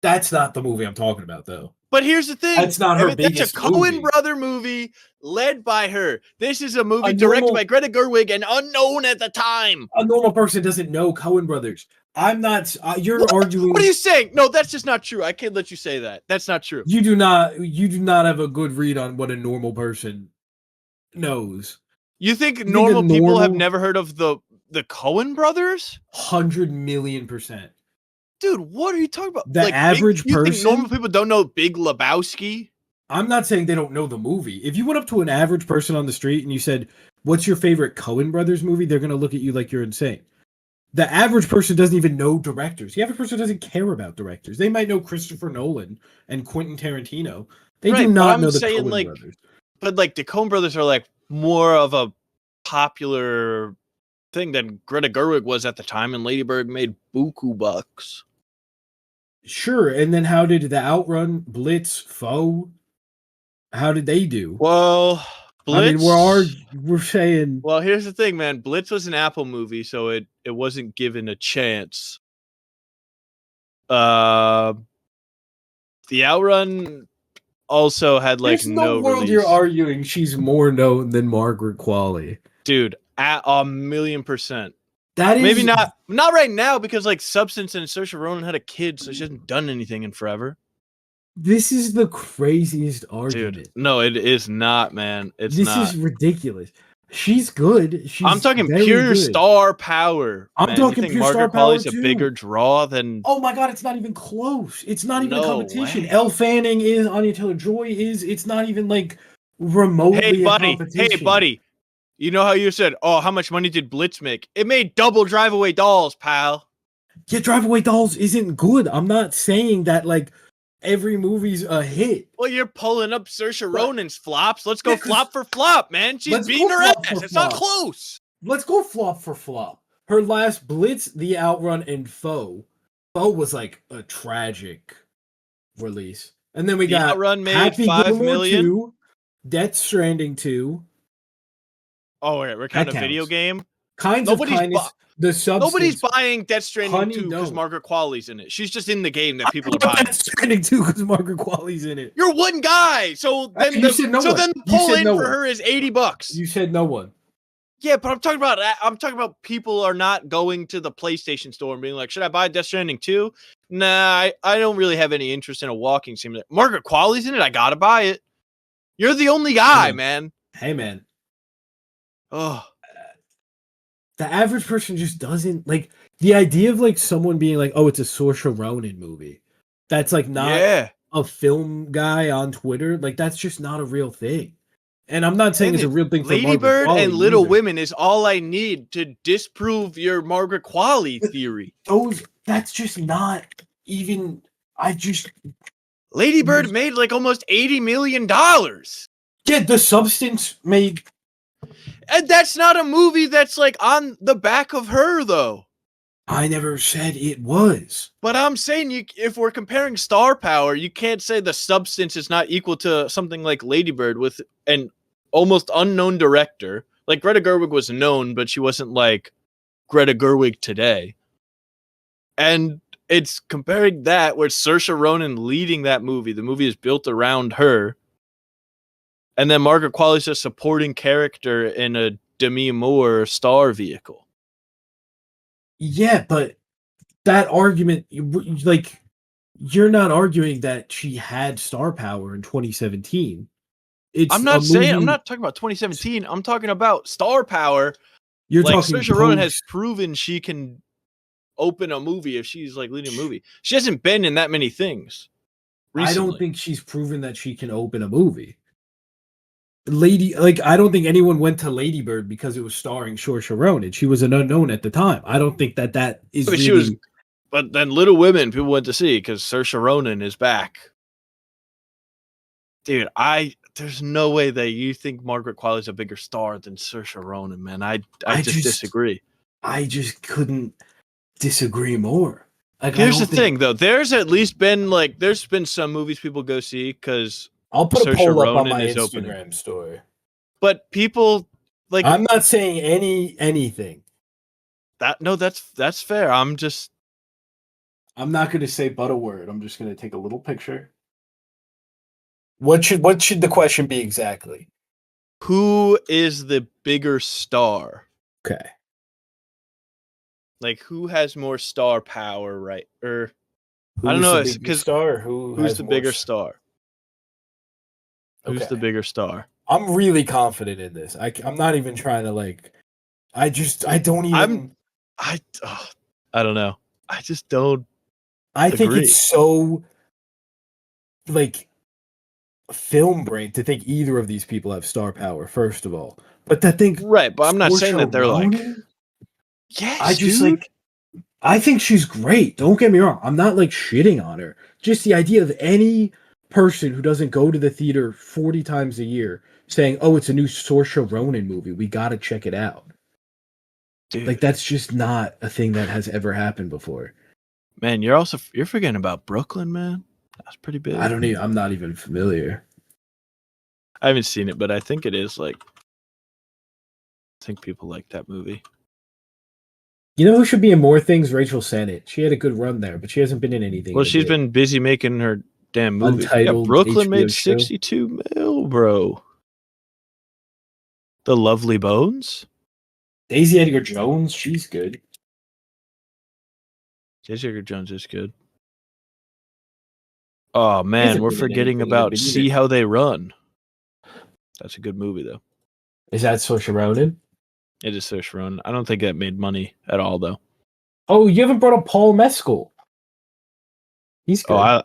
That's not the movie I'm talking about, though. But here's the thing. That's not her biggest That's a Coen brother movie led by her. This is a movie directed by Greta Gerwig and unknown at the time. A normal person doesn't know Coen brothers. I'm not. You're arguing. What are you saying? No, that's just not true. I can't let you say that. That's not true. You do not have a good read on what a normal person knows. You think normal people have never heard of the Coen brothers? 100,000,000%. Dude, what are you talking about? The average person. You think normal people don't know Big Lebowski? I'm not saying they don't know the movie. If you went up to an average person on the street and you said, "What's your favorite Coen brothers movie?" they're gonna look at you like you're insane. The average person doesn't even know directors. The average person doesn't care about directors. They might know Christopher Nolan and Quentin Tarantino. They do not know the Coen brothers. But like the Coen brothers are like more of a popular thing than Greta Gerwig was at the time, and Lady Bird made buku bucks. Sure, and then how did the Outrun, Blitz, Foe? How did they do? Well, Blitz. I mean, we're saying. Well, here's the thing, man. Blitz was an Apple movie, so it wasn't given a chance. The Outrun also had like no world release. You're arguing she's more known than Margaret Qualley, dude. At 1,000,000%. That is Maybe not right now because like Substance and Saoirse Ronan had a kid, so she hasn't done anything in forever. This is the craziest argument. Dude, no, it is not, man. It's This not. is ridiculous. She's good. She's I'm talking very pure good. star power. I'm man. talking you think pure Margaret star power Qualley's a too. bigger draw than? Oh my god, it's not even close. It's not even a No competition. way. Elle Fanning is, Anya Taylor-Joy is. It's not even like remotely a competition. Hey, buddy. You know how you said, "Oh, how much money did Blitz make?" It made double Drive Away Dolls, pal. Yeah, Drive Away Dolls isn't good. I'm not saying that like every movie's a hit. Well, you're pulling up Saoirse But- Ronan's flops. Let's go Yeah, 'cause- flop for flop, man. She's Let's beating go her flop ass. for It's not flop. close. Let's go flop for flop. Her last Blitz, The Outrun, and Foe. Foe was like a tragic release. And then we The got Outrun made Happy $5 Gilmore million. 2, Death Stranding 2. Oh, wait, we're counting a video counts. game. Kinds Nobody's of Kindness, The Substance. Nobody's buying Death Stranding Honey 2 because Don't. Margaret Qualley's in it. She's just in the game that people are buying. Death Stranding 2 because Margaret Qualley's in it. You're one guy, so then You said no one. then the You pull said in no for one. her is $80. You said no one. Yeah, but I'm talking about people are not going to the PlayStation store and being like, should I buy Death Stranding 2? Nah, I don't really have any interest in a walking simulator. Margaret Qualley's in it. I gotta buy it. You're the only guy, man. Hey, man. Oh, The average person just doesn't like the idea of like someone being like, oh, it's a Saoirse Ronan movie. That's like not yeah. a film guy on Twitter. Like that's just not a real thing. And I'm not saying it's a real thing for Lady Margaret Bird Qualley and Little either. Women is all I need to disprove your Margaret Qualley theory. That's just not even. Lady Bird made like almost $80 million. Yeah, The Substance made. And that's not a movie that's like on the back of her, though. I never said it was. But I'm saying if we're comparing star power, you can't say The Substance is not equal to something like Lady Bird with an almost unknown director. Like Greta Gerwig was known, but she wasn't like Greta Gerwig today. And it's comparing that where Saoirse Ronan leading that movie. The movie is built around her. And then Margaret Qualley's a supporting character in a Demi Moore star vehicle. Yeah, but that argument, like, you're not arguing that she had star power in 2017. I'm not talking about 2017. I'm talking about star power. You're like talking Saoirse Ronan has proven she can open a movie if she's like leading a movie. She hasn't been in that many things recently. I don't think she's proven that she can open a movie. I don't think anyone went to Lady Bird because it was starring Saoirse Ronan. She was an unknown at the time. I don't think that is but really... But then Little Women people went to see because Saoirse Ronan is back. Dude, there's no way that you think Margaret Qualley's a bigger star than Saoirse Ronan, man. I just disagree. I just couldn't disagree more. Like, here's the thing, though. There's been some movies people go see because I'll put a Saoirse poll up on Ronan my is Instagram opening. story. But people like I'm not saying anything. That's fair. I'm not going to say but a word. I'm just going to take a little picture. What should the question be exactly? Who is the bigger star? Okay. Like who has more star power, right? Or Who's I don't know, because star who's the bigger star? Who's Okay. the bigger star? I'm really confident in this. I'm not even trying to like. I don't even. I don't know. I just don't. I think it's so like film brain to think either of these people have star power. First of all, but that thing right. But I'm not saying that they're like. Yes, dude. I think she's great. Don't get me wrong. I'm not like shitting on her. Just the idea of any person who doesn't go to the theater 40 times a year saying, "Oh, it's a new Saoirse Ronan movie. We got to check it out." Dude. Like that's just not a thing that has ever happened before. Man, you're forgetting about Brooklyn, man. That's pretty big. I'm not even familiar. I haven't seen it, but I think it is like. I think people like that movie. You know who should be in more things? Rachel Sennett. She had a good run there, but she hasn't been in anything. Well, she's been busy making her damn movie. Untitled Brooklyn HBO made show. 62 mil, bro. The Lovely Bones? Daisy Edgar Jones, she's good. Jessica Jones is good. Oh man, Hasn't we're been in forgetting anything in a about minute. See How They Run. That's a good movie though. Is that Saoirse Ronan? It is Saoirse Ronan. I don't think that made money at all though. Oh, you haven't brought up Paul Mescal. He's good. Oh,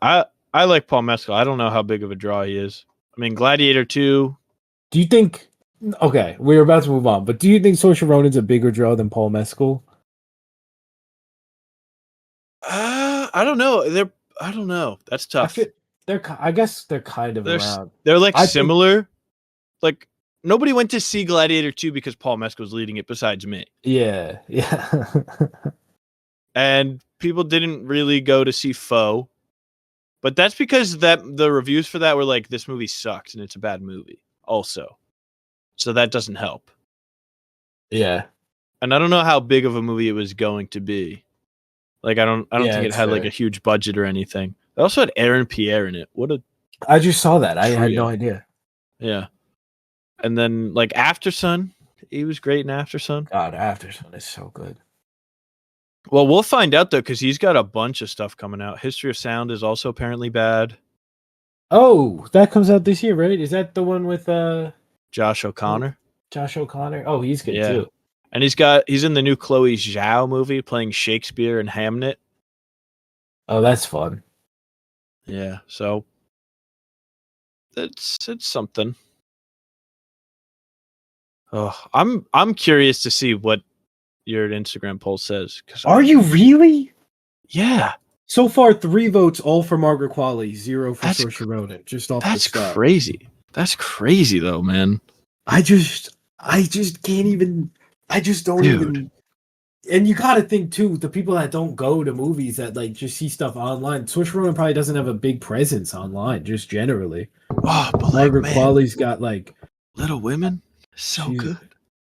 I like Paul Mescal. I don't know how big of a draw he is. I mean, Gladiator 2. Do you think? Okay, we're about to move on, but do you think Saoirse Ronan's a bigger draw than Paul Mescal? I don't know. I don't know. That's tough. I guess they're kind of They're around. they're like I think- similar. Like nobody went to see Gladiator 2 because Paul Mescal was leading it besides me. Yeah. And people didn't really go to see Foe. But that's because the reviews for that were like this movie sucks and it's a bad movie also. So that doesn't help. Yeah. And I don't know how big of a movie it was going to be. Like I don't think it it's had like fair. a huge budget or anything. It also had Aaron Pierre in it. What a I just saw that. I had no Trio. idea. yeah. And then like After Sun, he was great in After Sun. God, Aftersun is so good. Well, we'll find out though because he's got a bunch of stuff coming out. History of Sound is also apparently bad. Oh, that comes out this year, right? Is that the one with Josh O'Connor. Josh O'Connor? Oh, he's good Yeah. too. And he's in the new Chloe Zhao movie playing Shakespeare and Hamnet. Oh, that's fun. Yeah, so it's something. Oh, I'm curious to see what your Instagram poll says. Are you really? Yeah, So far, 3 votes, all for Margaret Qualley, 0 for That's Saoirse Ronan. Just off the that's start. crazy. That's crazy though, man. I just can't even. I just don't Dude. even. And you got to think too, the people that don't go to movies that like just see stuff online. Saoirse Ronan probably doesn't have a big presence online, just generally. Oh, but like, Margaret man, Qualley's got like Little Women, so She's- good.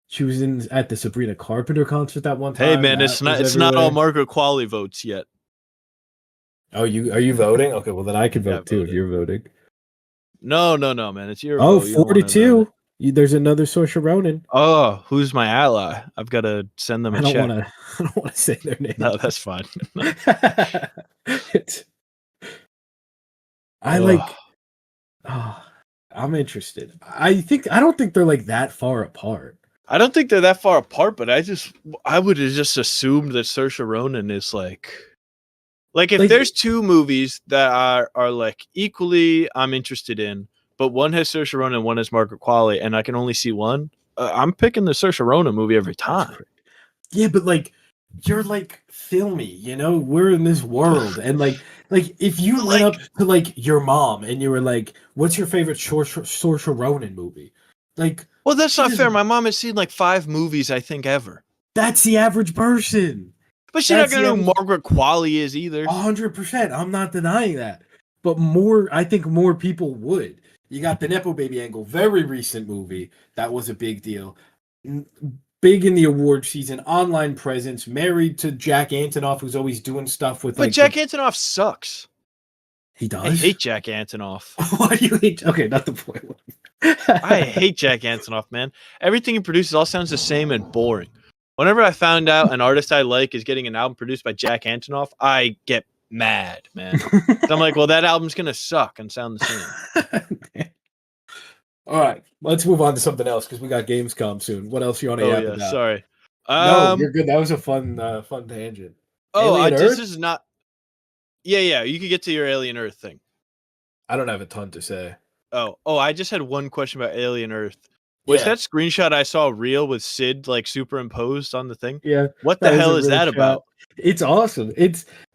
she was at the Sabrina Carpenter concert that one time. Hey, man, That it's not was all everywhere. Margaret Qualley votes yet. Oh, are you voting? Okay, well then I can Yeah, vote too if voted. you're voting. No, man, it's your Oh, vote. You don't wanna vote 42. it. There's another Saoirse Ronan. Oh, who's my ally? I've got to send them a I don't check. want to. I don't want to say their name. No, that's fine. I Ugh. like. Oh, I'm interested. I don't think they're like that far apart. I don't think they're that far apart, but I would have just assumed that Saoirse Ronan is like if Like- there's 2 movies that are like equally I'm interested in, but one has Saoirse Ronan and one has Margaret Qualley, and I can only see one. I'm picking the Saoirse Ronan movie every time. Yeah, but like you're like filmy, you know. We're in this world, and like if you went up to like your mom and you were like, "What's your favorite Saoirse Ronan movie?" Like, Well, that's She not fair. doesn't- My mom has seen like 5 movies, I think, ever. that's the average person. But she's not That's gonna know the who Margaret Qualley is either. 100%. I'm not denying that. But I think more people would. You got the Nepo Baby angle, very recent movie. That was a big deal. Big in the award season, online presence, married to Jack Antonoff, who's always doing stuff with But like. Jack Antonoff sucks. He does? I hate Jack Antonoff. Why do you hate? Okay, not the point. I hate Jack Antonoff, man. Everything he produces all sounds the same and boring. Whenever I found out an artist I like is getting an album produced by Jack Antonoff, I get mad, man. I'm like, well, that album's gonna suck and sound the same. All right, let's move on to something else because we got Gamescom soon. What else you want to Oh yap yeah, about? sorry. No, you're good. That was a fun tangent. Oh, Alien this Earth? is not. Yeah. You could get to your Alien Earth thing. I don't have a ton to say. Oh, I just had one question about Alien Earth. Was Yeah. that screenshot I saw real with Sid like superimposed on the thing? Yeah. What that the was hell a is real that shot. about? It's awesome.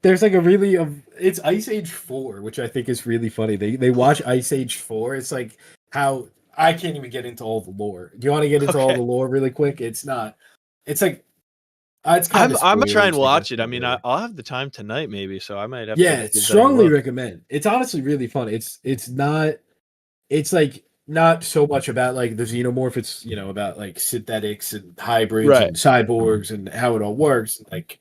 There's like a really it's Ice Age 4, which I think is really funny. They watch Ice Age 4. It's like how I can't even get into all the lore. Do you want to get into all Okay. the lore really quick? It's not. It's like it's kind I'm of gonna try and watch I it. I mean, I'll have the time tonight maybe, so I might have yeah, to give that a strongly look. recommend. It's honestly really fun. It's not. It's like not so much about like the xenomorph. It's about like synthetics and hybrids Right. and cyborgs and how it all works. Like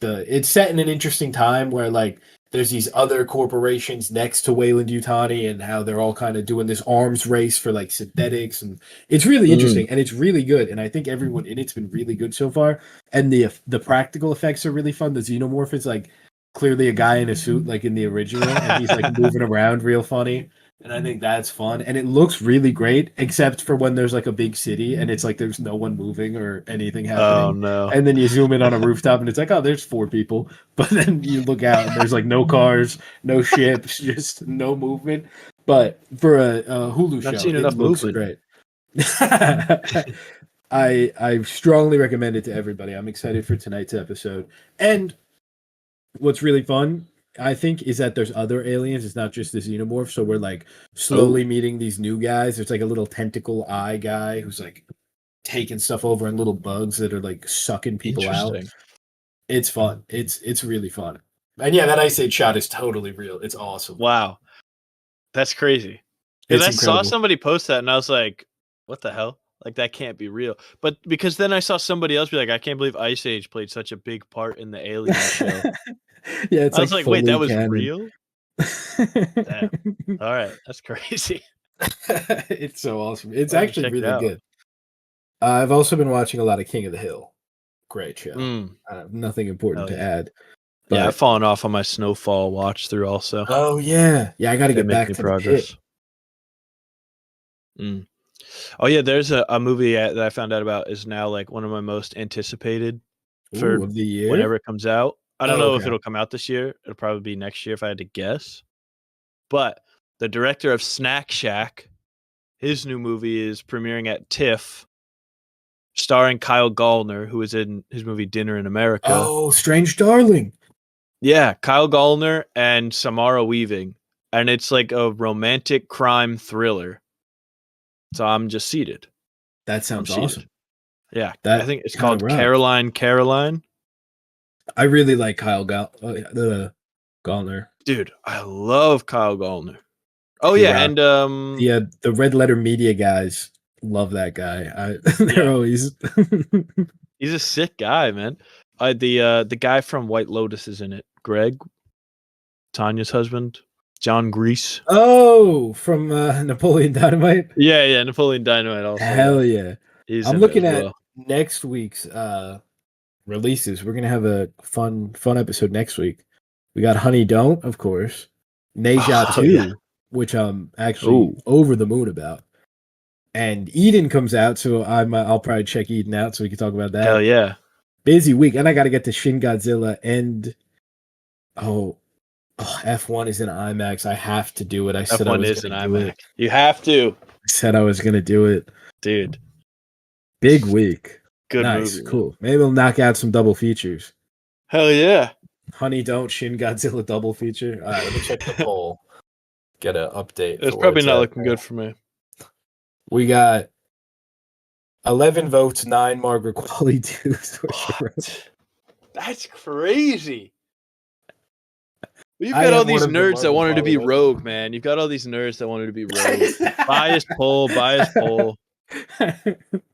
it's set in an interesting time where like there's these other corporations next to Weyland-Yutani and how they're all kind of doing this arms race for like synthetics, and it's really interesting and it's really good. And I think everyone in it's been really good so far. And the practical effects are really fun. The xenomorph is like clearly a guy in a suit like in the original, and he's like moving around real funny. And I think that's fun. And it looks really great, except for when there's like a big city and it's like there's no one moving or anything Oh happening. no. And then you zoom in on a rooftop and it's like, oh, there's 4 people. But then you look out and there's like no cars, no ships, just no movement. But for a Hulu Not show, seeing it enough looks movement. great. I strongly recommend it to everybody. I'm excited for tonight's episode. And what's really fun, I think, is that there's other aliens. It's not just the xenomorph. So we're like slowly meeting these new guys. There's like a little tentacle eye guy who's like taking stuff over and little bugs that are like sucking people out. Interesting. It's fun. It's really fun. And yeah, that Ice Age shot is totally real. It's awesome. Wow. That's crazy. Because It's I saw incredible. somebody post that and I was like, what the hell? Like, that can't be real. But because then I saw somebody else be like, I can't believe Ice Age played such a big part in the Alien show. Yeah, it's I was like like, wait, that fully was canon. real? Damn. All right. That's crazy. It's so awesome. It's I'll have to actually check it really out. good. I've also been watching a lot of King of the Hill. Great show. Mm. Nothing important Hell to yeah. add. Yeah, I've But fallen off on my Snowfall watch through also. oh yeah, I got to Can't get make back any to the progress. pit. Oh yeah, there's a movie that I found out about is now like one of my most anticipated for Ooh, of the year. whenever it comes out. I don't Oh, know if okay. it'll come out this year. It'll probably be next year if I had to guess. But the director of Snack Shack, his new movie is premiering at TIFF, starring Kyle Gallner, who was in his movie Dinner in America. Oh, Strange Darling. Yeah, Kyle Gallner and Samara Weaving. And it's like a romantic crime thriller. So I'm just seated. That sounds awesome. Yeah, That I think it's kinda called rocks. Caroline. I really like Kyle Gallner. Dude, I love Kyle Gallner. Oh He yeah, rocks. and Yeah, the Red Letter Media guys love that guy. They're Yeah. always he's a sick guy, man. The guy from White Lotus is in it. Greg, Tanya's husband, John Grease. oh from Napoleon Dynamite. Yeah, Napoleon Dynamite also. Hell yeah! He's I'm in it looking as at well. next week's releases. We're gonna have a fun episode next week. We got Honey Don't, of course. Neja Oh, 2, yeah. which I'm actually over the moon about. And Eden comes out, so I'll probably check Eden out so we can talk about that. Hell yeah. Busy week, and I got to get to Shin Godzilla and F1 is in IMAX. I have to do it. I said I F1 was is an going to do IMAX. it. You have to, I said I was going to do it. dude. Big week. Good Nice, movie. cool. Maybe we'll knock out some double features. Hell yeah. Honey Don't, Shin Godzilla double feature. All right, let me check the poll. Get an update. It's probably not looking good for me. We got 11 votes, 9 Margaret Qualley, 2 That's crazy. You've I got all am one of the nerds that Margaret wanted to be Qualley rogue, man. You've got all these nerds that wanted to be rogue. Biased poll.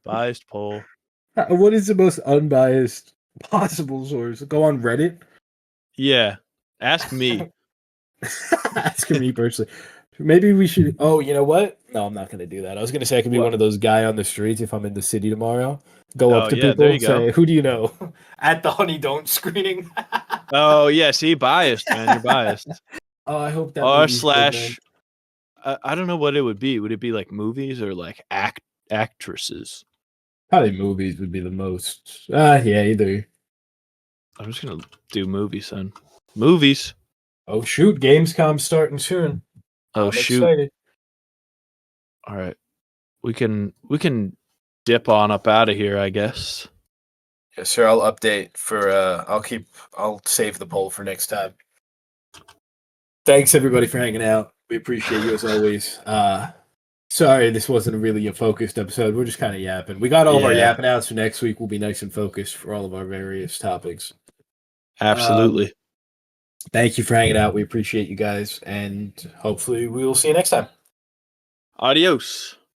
Biased poll. What is the most unbiased possible source? Go on Reddit. Yeah. Ask me. Asking me personally. Maybe we should. Oh, you know what? No, I'm not going to do that. I was going to say I could be What? one of those guy on the streets if I'm in the city tomorrow. Go Oh, up to yeah, people there you and say, go. "Who do you know?" At the Honey Don't screening. Oh, yeah. See, biased, man. You're biased. Oh, I hope that. R movie's good, man. slash. I don't know what it would be. Would it be like movies or like actresses? Probably movies would be the most. Yeah, either. I'm just gonna do movies then. Movies. Oh shoot! Gamescom starting soon. Oh I'm shoot! excited. All right, we can dip on up out of here, I guess. Yes, sir. I'll update for. I'll save the poll for next time. Thanks everybody for hanging out. We appreciate you as always. Sorry, this wasn't really a focused episode. We're just kind of yapping. We got all of our Yeah. yapping out, so next week we'll be nice and focused for all of our various topics. Absolutely. Thank you for hanging out. We appreciate you guys, and hopefully we will see you next time. Adios.